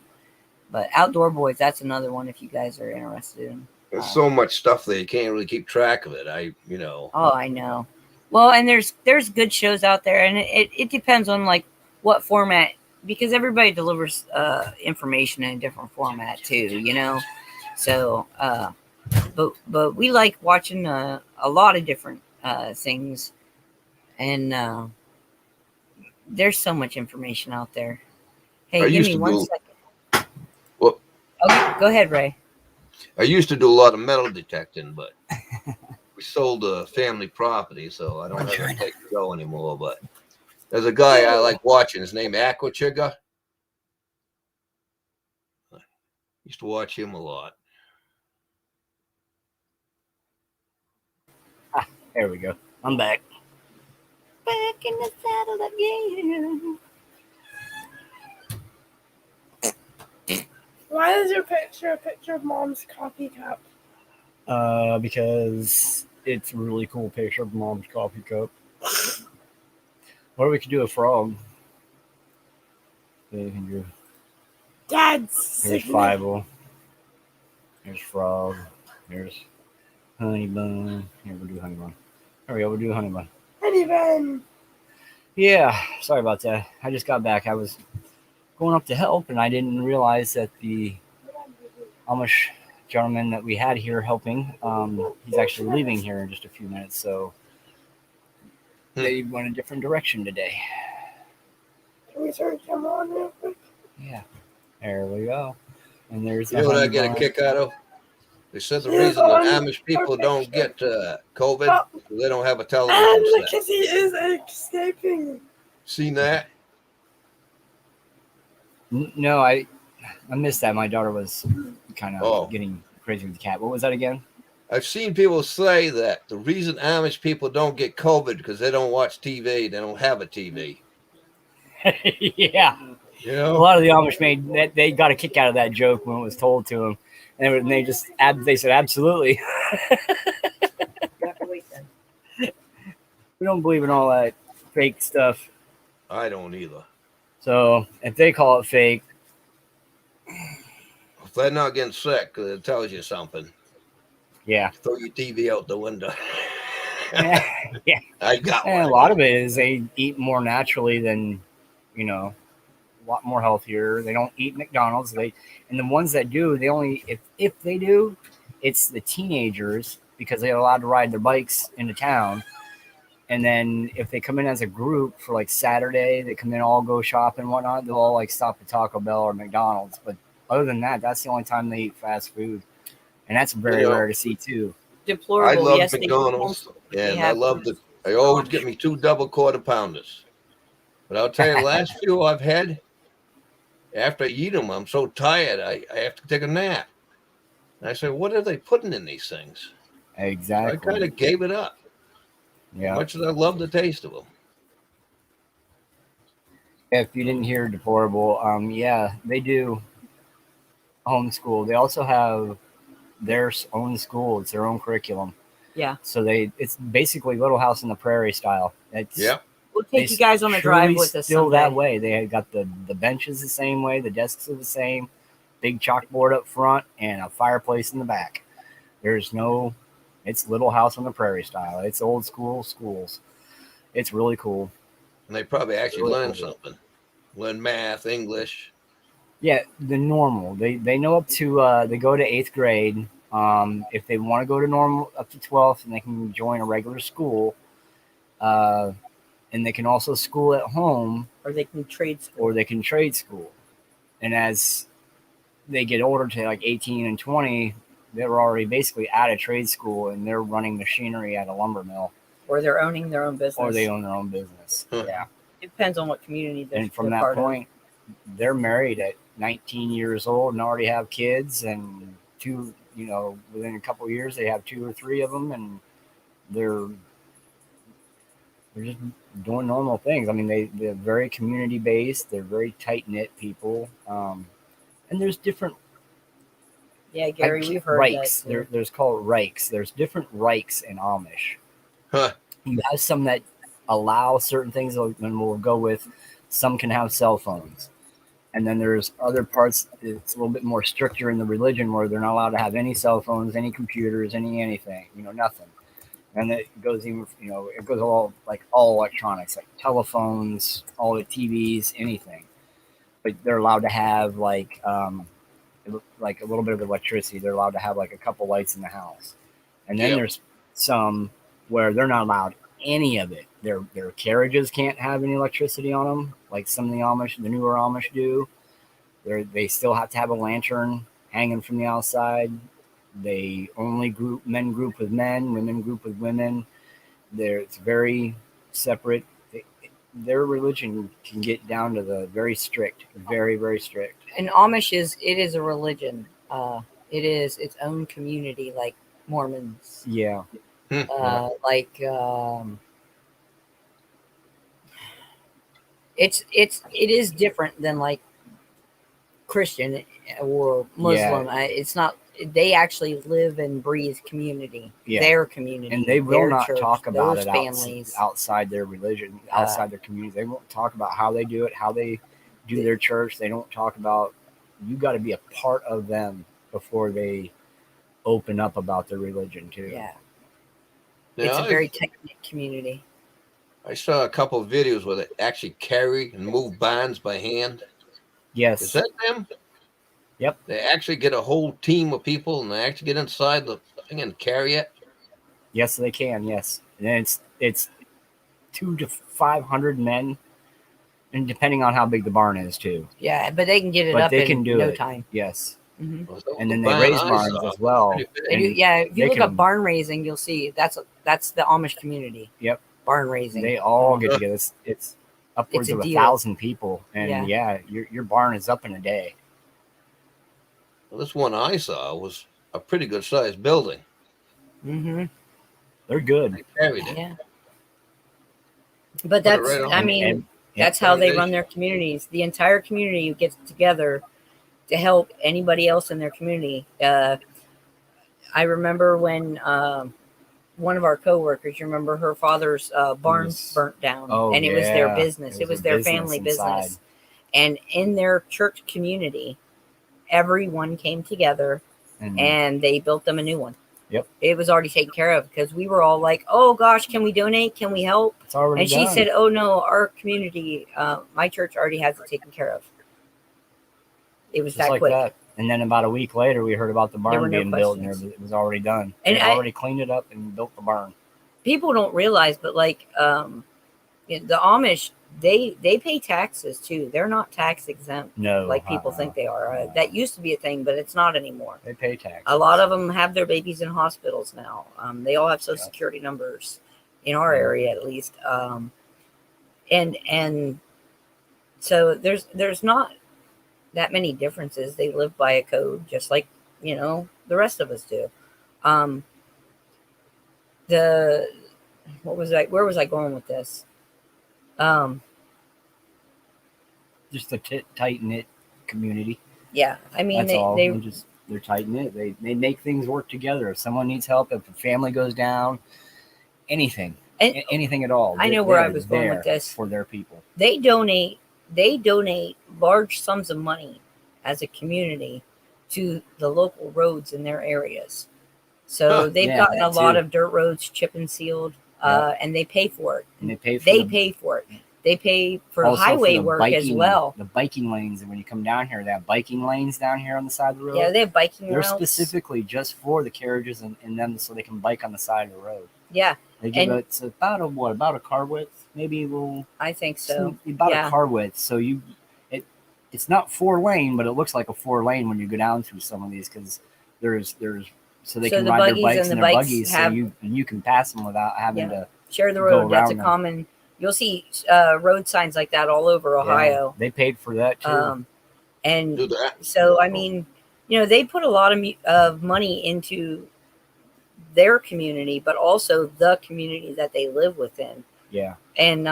But Outdoor Boys, that's another one if you guys are interested in. There's so much stuff that you can't really keep track of it. Oh, I know. Well, and there's good shows out there, and it depends on like what format, because everybody delivers information in a different format too. So but we like watching a lot of different things, and there's so much information out there. Hey, give me 1 second. Well, Okay, go ahead, Ray. I used to do a lot of metal detecting, but we sold a family property, so I don't have to take the show anymore. But there's a guy I like watching. His name Aquachiga. I used to watch him a lot. There we go. I'm back. Back in the saddle again. Why is your picture a picture of Mom's coffee cup? Because it's a really cool picture of Mom's coffee cup. Or we could do a frog. We can do. Dad's Here's signature. Fievel. Here's Frog. Here's Honey Bun. Here, we'll do Honey Bun. There we go. We'll do Honey Bun. Honey Bun. Yeah, sorry about that. I just got back. I was going up to help, and I didn't realize that the Amish gentleman that we had here helping, he's actually leaving here in just a few minutes. So they went a different direction today. Can we turn the camera on real quick? Yeah, there we go. And there's You know what I Honey get a Bun. kick out of? They said the Yeah, reason that on Amish people our don't get COVID Oh. is they don't have a And television set. because he is escaping. Seen that? No, I missed that. My daughter was kind of Oh. getting crazy with the cat. What was that again? I've seen people say that the reason Amish people don't get COVID because they don't watch TV. They don't have a TV. Yeah. You A know? lot of the Amish made that they got a kick out of that joke when it was told to them, and they just they said absolutely. We don't believe in all that fake stuff. I don't either. So if they call it fake, If they're not getting sick, it tells you something. yeah, Throw your TV out the window. yeah. I got And a one. lot of it is they eat more naturally than, a lot more healthier. They don't eat McDonald's. And the ones that do, they only if they do, it's the teenagers because they're allowed to ride their bikes into town. And then if they come in as a group for like Saturday, they come in all go shopping and whatnot. They'll all like stop at Taco Bell or McDonald's. But other than that, that's the only time they eat fast food, and that's very rare to see too. I Deplorable. love Yes, they McDonald's, they and I have love I always get me 2 double quarter pounders. But I'll tell you, the last few I've had, after I eat them, I'm so tired, I have to take a nap. And I said, what are they putting in these things? Exactly. I kind of gave it up. Yeah. Much as I love the taste of them. If you didn't hear deplorable, yeah, they do homeschool. They also have their own school. It's their own curriculum. Yeah. So it's basically Little House on the Prairie style. It's Yep. We'll take you guys on a drive truly with us. still someday. that way. They got the benches the same way, the desks are the same, big chalkboard up front, and a fireplace in the back. It's Little House on the Prairie style. It's old school schools. It's really cool. And they probably actually Really learn cool. something. Learn math, English. Yeah, the normal. They know up to they go to 8th grade. If they want to go to normal up to 12th, and they can join a regular school. And they can also school at home, Or they can trade school. or they can trade school. And as they get older to like 18 and 20, they're already basically out of trade school and they're running machinery at a lumber mill. or they're owning their own business. or they own their own business. Huh. Yeah. It depends on what community they're, And from they're that part point, they're married at 19 years old and already have kids, and two, within a couple of years they have 2 or 3 of them, and they're just doing normal things. I mean, they're very community based. They're very tight knit people, and there's different of. Yeah, Gary, we've heard Reichs. that. There's called Reichs. There's different Reichs in Amish. Huh. You have some that allow certain things, and we'll go with some can have cell phones. And then there's other parts, it's a little bit more stricter in the religion where they're not allowed to have any cell phones, any computers, anything, nothing. And it goes even, it goes all electronics, like telephones, all the TVs, anything. But they're allowed to have like a little bit of electricity. They're allowed to have like a couple lights in the house. And then there's some where they're not allowed any of it. Their carriages can't have any electricity on them, like some of the newer Amish do. They still have to have a lantern hanging from the outside. They only men group with men, women group with women. It's very separate. Their religion can get down to the very strict, very, very strict. And Amish is a religion. It is its own community, like Mormons. Yeah. It is different than like Christian or Muslim. It's not. They actually live and breathe community. Yeah. Their community, and they will their not church, talk about those it families. outside their religion, outside their community. They won't talk about how they do it, how they do their church. They don't talk about. You got to be a part of them before they open up about their religion too. Yeah. Yeah, It's a very tight-knit community. I saw a couple of videos where they actually carry and move barns by hand. Yes. Is that them? Yep. They actually get a whole team of people and they actually get inside the thing and carry it. Yes, they can. Yes, and it's 200 to 500 men, and depending on how big the barn is too. Yeah, but they can get it But up they in can do no it. time. Yes, Mhm. and then they raise barns as well. They do, And yeah, if you they look can- up barn raising, you'll see that's the Amish community. Yep. Barn raising. They all get together. It's upwards It's a of deal. 1,000 people, and your barn is up in a day. Well, this one I saw was a pretty good sized building. Mm-hmm. They're good. They carried it. Yeah. But Put it that's, right on. I mean, And- that's how they run their communities. The entire community gets together to help anybody else in their community. I remember when one of our coworkers, you remember her father's barn burnt down, and it was their yeah. business. It was their their family inside. business. And in their church community, everyone came together and they built them a new one. Yep. It was already taken care of because we were all like, "Oh gosh, can we donate? Can we help?" It's already And she done. said, "Oh no, our community, my church already has it taken care of." It was Just that like quick. that. And then about a week later, we heard about the There barn were no being built, and questions. it was already done. And They I- already cleaned it up and built the barn. People don't realize, but like the Amish, they pay taxes too. They're not tax exempt No, like people think they are. That used to be a thing, but it's not anymore. They pay tax. A lot of them have their babies in hospitals now. They all have social security numbers in our area, at least. And so there's not that many differences. They live by a code, just like the rest of us do. Where was I going with this? Just a tight knit community. Yeah, I mean That's all. they They're tight knit. They make things work together. If someone needs help, if a family goes down, anything, And- anything at all. I know where I was going with there this. for their people. they donate large sums of money as a community to the local roads in their areas. So Huh, they've yeah, gotten a that lot too. of dirt roads chip and sealed, Yeah. and they pay for it. And they pay for They the- pay for it. They pay for also highway the work as biking- well. The biking lanes, and when you come down here, they have biking lanes down here on the side of the road. Yeah, they have biking They're routes. specifically just for the carriages and them, so they can bike on the side of the road. Yeah, They give And- it's about a car width, maybe a little. I think so. About Yeah. a car width. So it's not 4-lane, but it looks like a 4-lane when you go down through some of these because there's so they So can the ride their buggies bikes and and the their bikes buggies, have- so you can pass them without having Yeah. to. Share the Go road. That's a around them. common. You'll see road signs like that all over Ohio. Yeah, they paid for that too. And Do that. so, I mean, they put a lot of money into their community, but also the community that they live within. Yeah. And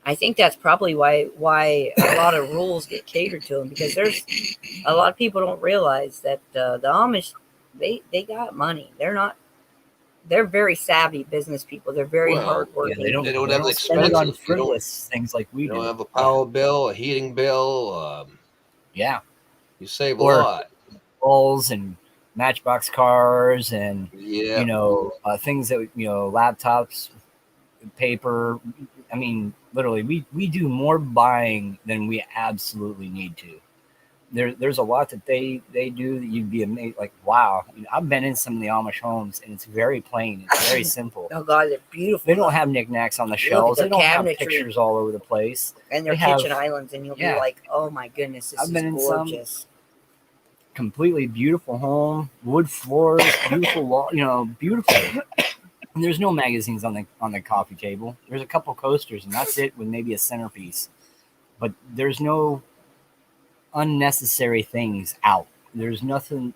I think that's probably why a lot of rules get catered to them, because there's a lot of people don't realize that the Amish, they got money. They're very savvy business people. They're very Well, hardworking. They don't have spend it expenses. on You frivolous things like we You don't do. have a power bill, a heating bill. Yeah. You save a Or- lot. Balls and Matchbox cars and Yeah. things that laptops, paper. I mean, literally, we do more buying than we absolutely need to. There's a lot that they do that you'd be amazed. Like, wow, I've been in some of the Amish homes and it's very plain. It's very simple. Oh God, they're beautiful. They don't have knickknacks on the Look at shelves. their They don't have cabinetry. pictures all over the place. And their they have- kitchen islands, and you'll be Yeah. like, oh my goodness, this I've been in is some- gorgeous. Completely beautiful home, wood floors, beautiful wall, beautiful. And there's no magazines on the coffee table. There's a couple coasters, and that's it, with maybe a centerpiece. But there's no unnecessary things out. There's nothing.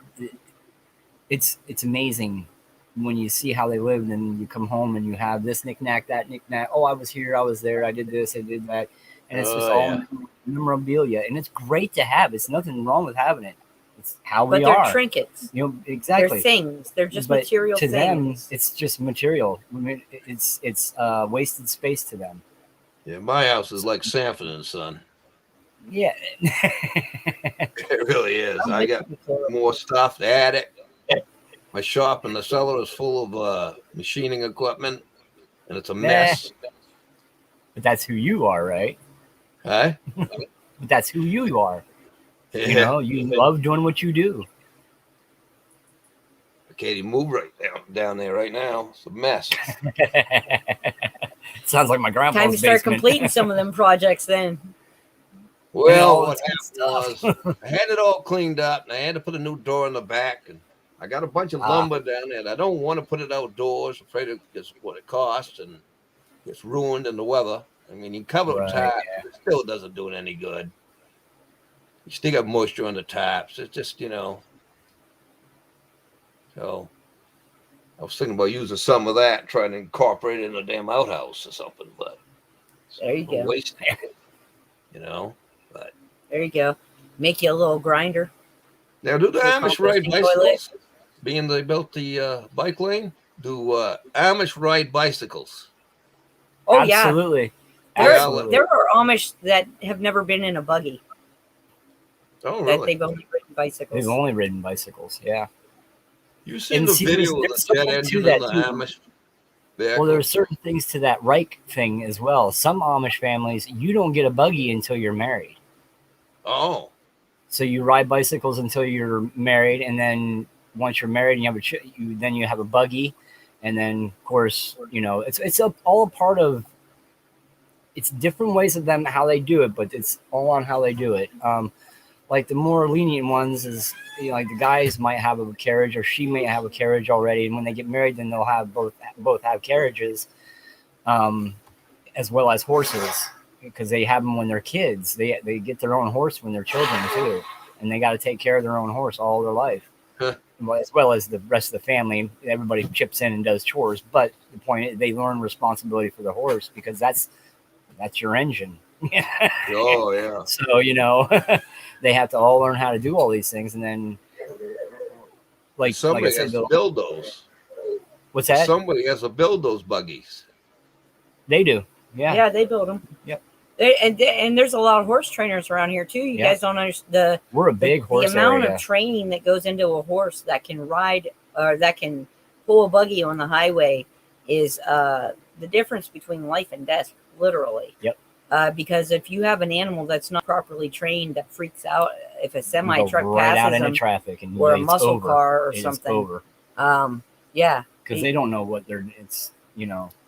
It's amazing when you see how they live, and you come home and you have this knickknack, that knickknack. Oh, I was here, I was there, I did this, I did that, and it's just all memorabilia, and it's great to have. It's nothing wrong with having it. It's how But we they're are. trinkets. Exactly. They're things. They're just But material to things. them, it's just material. I mean, it's wasted space to them. Yeah, my house is like Sanford and Son. Yeah. It really is. I got more stuff. The attic. My shop in the cellar is full of machining equipment, and it's a mess. But that's who you are, right? Huh? But that's who you are. Yeah. You love doing what you do. Katie, move right down there right now. It's a mess. Sounds like my grandpa's Time to start basement. completing some of them projects then. Well, all what that happened was I had it all cleaned up, and I had to put a new door in the back, and I got a bunch of lumber down there. And I don't want to put it outdoors, afraid of what it costs, and it's ruined in the weather. I mean, you cover the Right, top, it still doesn't do it any good. You still got moisture on the tops. It's just, So I was thinking about using some of that, trying to incorporate it in a damn outhouse or something, but There you go. wasting it, But There you go. Make you a little grinder. now, do the For Amish ride composting toilet. bicycles? Being they built the bike lane, do Amish ride bicycles? Oh Absolutely. yeah. Absolutely. There are Amish that have never been in a buggy. Oh, That really? they've only ridden bicycles. They've only ridden bicycles. Yeah. You seen And the see, video of there's the jet something to engine that, in the too. Amish vehicle? Well, there's certain things to that Reich thing as well. Some Amish families, you don't get a buggy until you're married. Oh, So you ride bicycles until you're married, and then once you're married and you have then you have a buggy, and then of course it's all a part of. It's different ways of them how they do it, but it's all on how they do it. Like the more lenient ones is like the guys might have a carriage, or she may have a carriage already, and when they get married, then they'll have both have carriages, as well as horses, because they have them when they're kids. They get their own horse when they're children too, and they got to take care of their own horse all their life. As well as the rest of the family. Everybody chips in and does chores, but the point is they learn responsibility for the horse, because that's your engine. oh yeah. So they have to all learn how to do all these things, and then Somebody like I said, has to build those. what's that? Somebody has to build those buggies. They do. Yeah, they build them. Yep. And there's a lot of horse trainers around here too. You Yeah. guys don't understand We're a big horse the amount area. of training that goes into a horse that can ride or that can pull a buggy on the highway is the difference between life and death, literally. Yep. Because if you have an animal that's not properly trained that freaks out if a semi You truck go right out passes into them, traffic, and or a it's muscle over. car or It is something. over, Yeah. because they don't know what they're. It's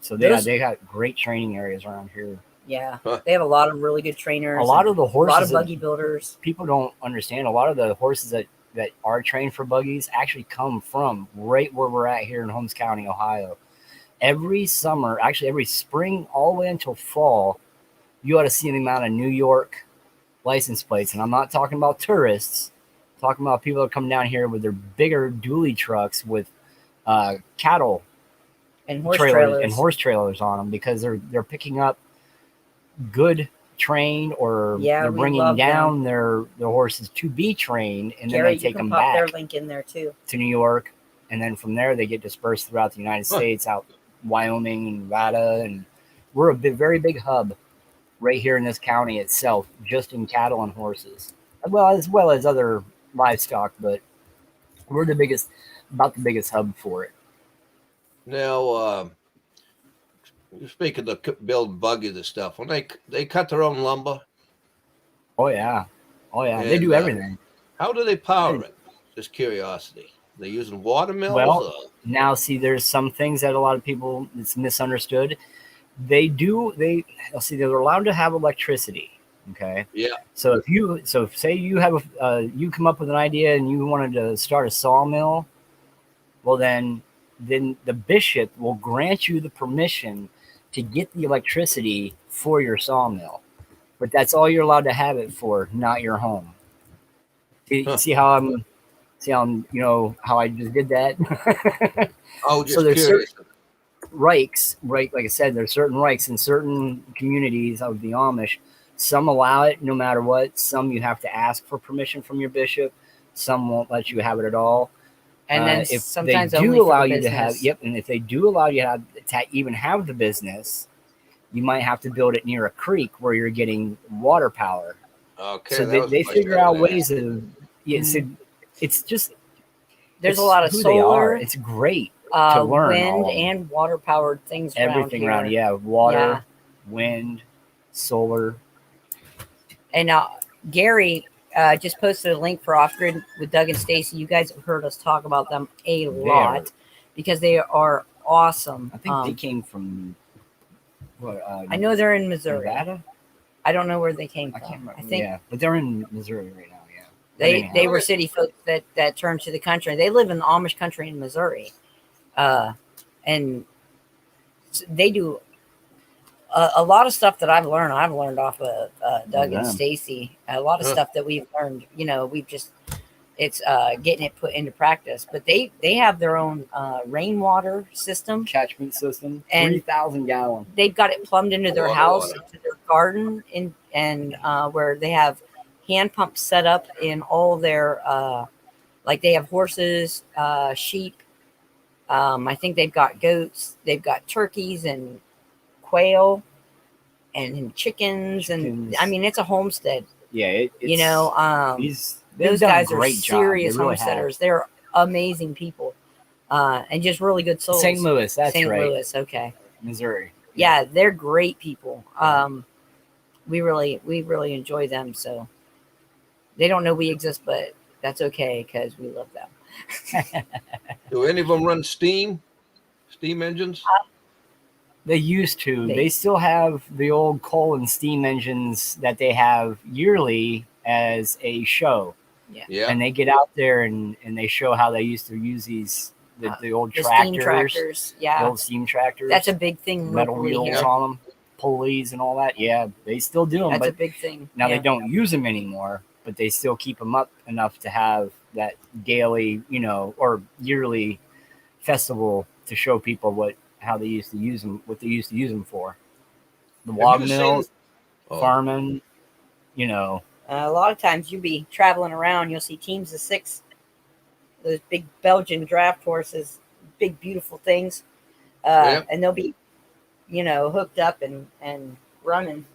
So Those- they got great training areas around here. Yeah. Huh. They have a lot of really good trainers. A lot and of the a horses. lot of that buggy builders. people don't understand. A lot of the horses that are trained for buggies actually come from right where we're at here in Holmes County, Ohio. every summer, actually every spring, all the way until fall, you ought to see the amount of New York license plates. And I'm not talking about tourists, I'm talking about people that come down here with their bigger dually trucks with cattle And horse trailers. and horse trailers on them, because they're picking up good trained, or Yeah, they're we bringing love down their horses to be trained, and Gary, then they take you can them pop their back link in there too. to New York, and then from there they get dispersed throughout the United States, out Wyoming and Nevada, and we're a very big hub right here in this county itself, just in cattle and horses, as well as other livestock, but we're about the biggest hub for it. Now, you're speaking of build buggies and stuff. When they cut their own lumber, Oh yeah, they And, do everything. how do they power it? Just curiosity. They using water mills? Well, now see, there's some things that a lot of people, it's misunderstood. They're allowed to have electricity. Okay. yeah. So say you have you come up with an idea and you wanted to start a sawmill, well then the bishop will grant you the permission to get the electricity for your sawmill, but that's all you're allowed to have it for, not your home. See how I'm, how I just did that. Oh, just So there's curious. Rights, right? Like I said, there's certain rights in certain communities of the Amish. Some allow it no matter what. Some you have to ask for permission from your bishop. Some won't let you have it at all. And then if sometimes they only do for allow the you to have, business. and if they do allow you to even have the business, you might have to build it near a creek where you're getting water power. Okay. So that was they the question figure I out was ways of, so it's just, There's it's a lot of who they are. solar, It's great to learn all wind, of them. and water powered things Everything around around, here. water, Yeah. wind, solar. And Gary just posted a link for Off Grid with Doug and Stacy. You guys have heard us talk about them a lot because they are awesome. I think they came from what? I know they're in Missouri. Nevada. I don't know where they came I from. can't remember. I think Yeah, but they're in Missouri right now. Yeah, they were city folks that turned to the country. They live in the Amish country in Missouri, and they do a lot of stuff that I've learned off of Doug and Stacy. A lot of stuff that we've learned, it's getting it put into practice. But they have their own rainwater system, catchment system, and 3,000 gallon. They've got it plumbed into their Water. house, into their garden, and where they have hand pumps set up in all their like they have horses, sheep. I think they've got goats, they've got turkeys and quail and chickens, and I mean it's a homestead. Yeah, those guys are serious serious homesteaders. They're amazing people, and just really good souls. St. Louis, that's St. right. Louis, okay. Missouri. Yeah, they're great people. We really enjoy them. So they don't know we exist, but that's okay because we love them. Do any of them run steam engines? They used to. They- They still have the old coal and steam engines that they have yearly as a show. Yeah. And they get out there and they show how they used to use the old The tractors, steam tractors, the yeah, old steam tractors. that's a big thing. metal locally wheels here. on them, pulleys and all that. Yeah, they still do them, That's but a big thing. now yeah. they don't use them anymore. But they still keep them up enough to have that daily, or yearly festival to show people how they used to use them, what they used to use them for. The log you seen- mills, Oh. farming, A lot of times you'll be traveling around, you'll see teams of 6, those big Belgian draft horses, big beautiful things, and they'll be, hooked up and running.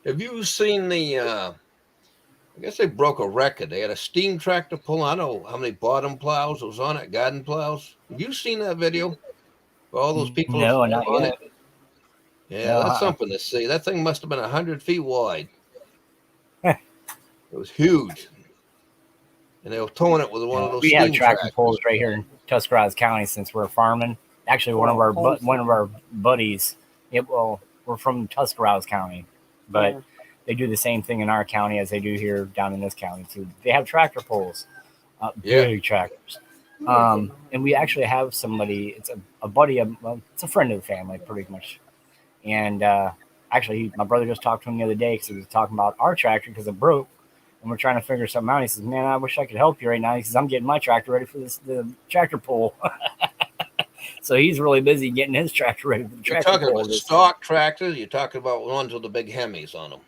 Have you seen I guess they broke a record. They had a steam tractor pull. I don't know how many bottom plows was on it, garden plows. Have you seen that video? All those people No, not on yet. it. Yeah, No, that's something to see. That thing must have been 100 feet wide. It was huge. And they were towing it with one of those We have steam tractor tractors. pulls right here in Tuscarawas County since we're farming. Actually, one of our buddies. We're from Tuscarawas County, but Yeah. they do the same thing in our county as they do here down in this county too. They have tractor pulls, Yeah. big tractors. And we actually have somebody. It's a buddy of, well, it's a friend of the family, pretty much. And actually, my brother just talked to him the other day because he was talking about our tractor because it broke, and we're trying to figure something out. He says, "Man, I wish I could help you right now." He says, "I'm getting my tractor ready for the tractor pull." So he's really busy getting his tractor ready for the You're tractor talking pull. about stock tractors. You're talking about ones with the big Hemis on them.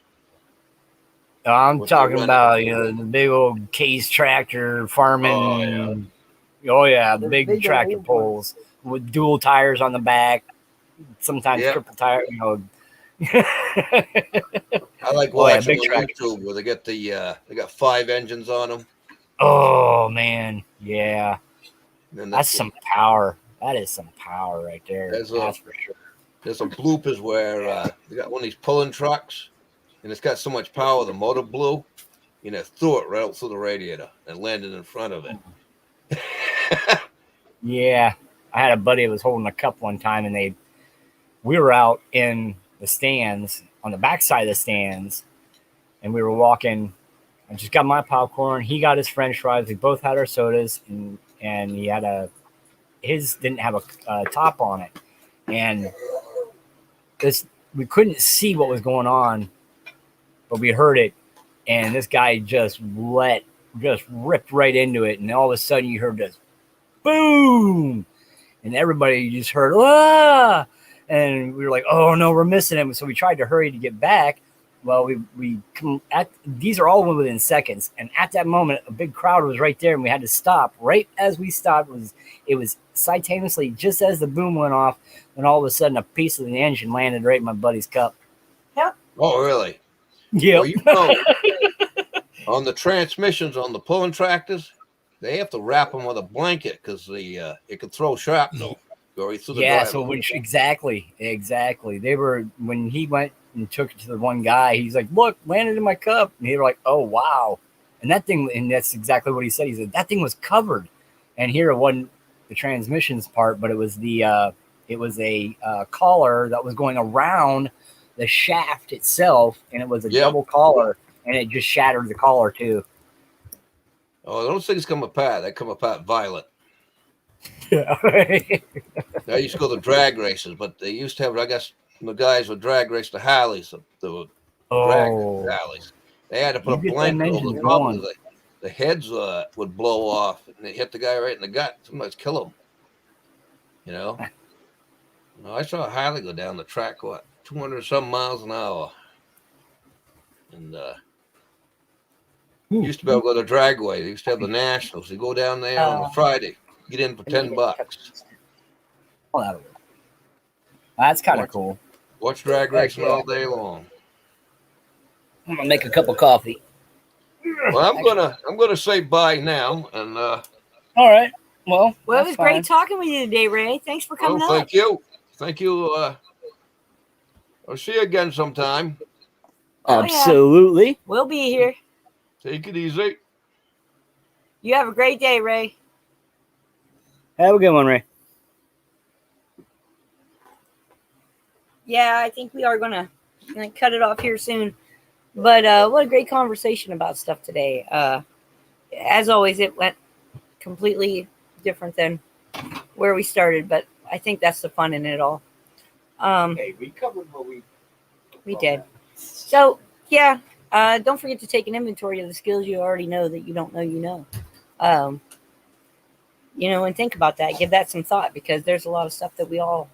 I'm What they're talking running. about the big old case tractor farming. Oh yeah, the big tractor pulls with dual tires on the back, sometimes Yeah. triple tire. I like Oh, yeah, watching big on tractors. YouTube where they get they got 5 engines on them. Oh man, yeah, And that's some power. That is some power right there. There's That's for sure. there's some bloopers where they got one of these pulling trucks, and it's got so much power the motor blew, threw it right out through the radiator and landed in front of it. Yeah, I had a buddy that was holding a cup one time, and we were out in the stands on the backside of the stands, and we were walking. I just got my popcorn. He got his French fries. We both had our sodas, and he had his didn't have a top on it, and we couldn't see what was going on, but we heard it, and this guy just ripped right into it, and all of a sudden you heard this boom, and everybody just heard ah, and we were like, oh no, we're missing him. So we tried to hurry to get back. Well, we come at these are all within seconds, and at that moment, a big crowd was right there, and we had to stop. Right as we stopped, it was simultaneously just as the boom went off, and all of a sudden, a piece of the engine landed right in my buddy's cup. Oh, really? Yeah. Well, on the transmissions on the pulling tractors, they have to wrap them with a blanket because it could throw shrapnel going through the Yeah. driveway. So exactly. They were when he went and took it to the one guy. He's like, "Look, landed in my cup," and they were like, "Oh wow!" And that's exactly what he said. He said that thing was covered, and here it wasn't the transmissions part, but it was a collar that was going around the shaft itself, and it was a double collar, and it just shattered the collar too. Oh, those things come apart. They come apart violent. Yeah. I used to go to drag races, but they used to have, I guess, the guys would drag race the Harleys. Drag Harleys. They had to put a blanket over the top. The heads would blow off, and they hit the guy right in the gut. Sometimes kill him. I saw a Harley go down the track, 200 some miles an hour, and used to be able to go to Dragway. They used to have the Nationals. You go down there on a Friday, get in for $10. That's kind of cool. Watch drag racing all day long. I'm gonna make a cup of coffee. Well, I'm gonna say bye now, and all right. Well, it was great talking with you today, Ray. Thanks for coming on. Thank you. I'll see you again sometime. Absolutely. Yeah. We'll be here. Take it easy. You have a great day, Ray. Have a good one, Ray. Yeah, I think we are gonna cut it off here soon. But what a great conversation about stuff today. As always, it went completely different than where we started, but I think that's the fun in it all. Okay, we covered what we did. So yeah, don't forget to take an inventory of the skills you already know that you don't know you know. And think about that. Give that some thought, because there's a lot of stuff that we all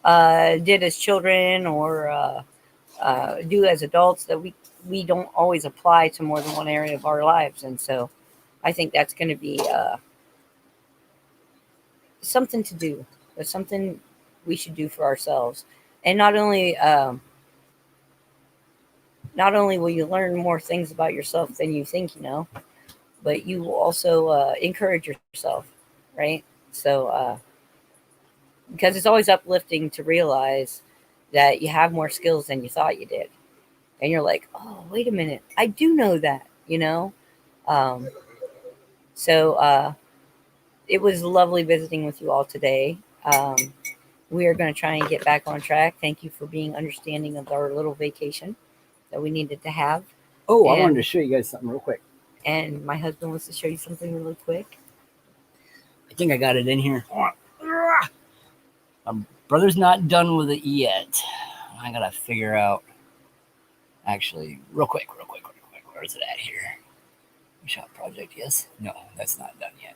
did as children or do as adults that we don't always apply to more than one area of our lives. And so I think that's going to be something to do. There's something we should do for ourselves. And not only will you learn more things about yourself than you think you know, but you will also encourage yourself, right? So because it's always uplifting to realize that you have more skills than you thought you did. And you're like, oh, wait a minute, I do know that, So it was lovely visiting with you all today. We are going to try and get back on track. Thank you for being understanding of our little vacation that we needed to have. Oh, I wanted to show you guys something real quick. And my husband wants to show you something really quick. think I got it in here. My brother's not done with it yet. I gotta figure out. Actually, real quick. Where's it at here? Shop project, yes? No, that's not done yet.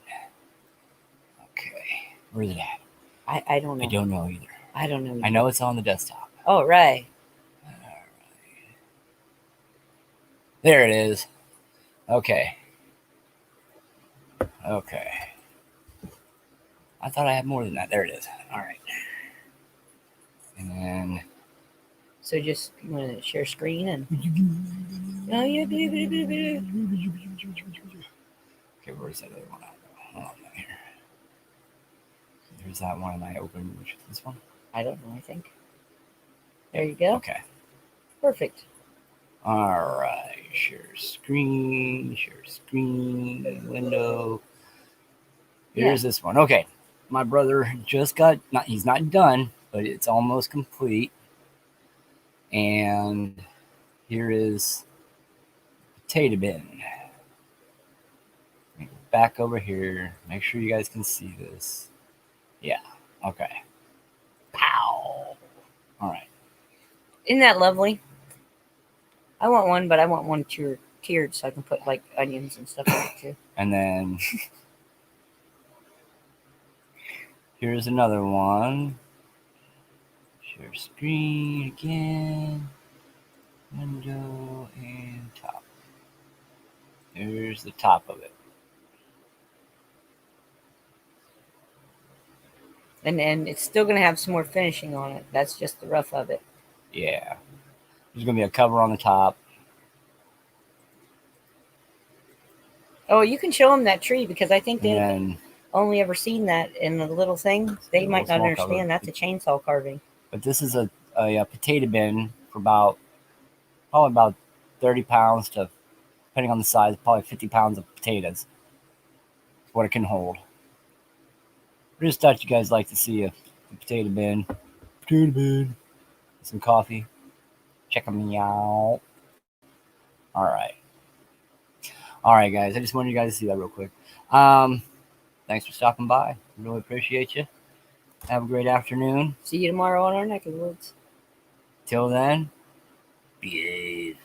Okay. Where's it at? I don't know. I don't know either. I don't know. I know it's on the desktop. Oh, right. All right. There it is. Okay. Okay. I thought I had more than that. There it is. All right. And then. So just you want to share screen and. Oh, yeah. Okay, where's that other one? Hold on here. There's that one I opened. Which is this one? I don't know. I think. There you go. Okay. Perfect. All right. Share screen. Window. Here's this one. Okay. My brother just got, he's not done, but it's almost complete. And here is potato bin. Back over here. Make sure you guys can see this. Yeah. Okay. Pow. All right. Isn't that lovely? I want one, but I want one tiered so I can put like onions and stuff on it too. And then here's another one. Share screen again. Window and top. Here's the top of it. And then it's still going to have some more finishing on it. That's just the rough of it. Yeah. There's going to be a cover on the top. Oh, you can show them that tree because I think they've And only ever seen that in the little thing. They a might little not small understand cover. that's a chainsaw carving. but this is a potato bin for probably about 30 pounds to, depending on the size, probably 50 pounds of potatoes. That's what it can hold. I just thought you guys like to see a potato bin. Some coffee. Check them out. All right, guys. I just wanted you guys to see that real quick. Thanks for stopping by. Really appreciate you. Have a great afternoon. See you tomorrow on our neck of the woods. Till then, behave.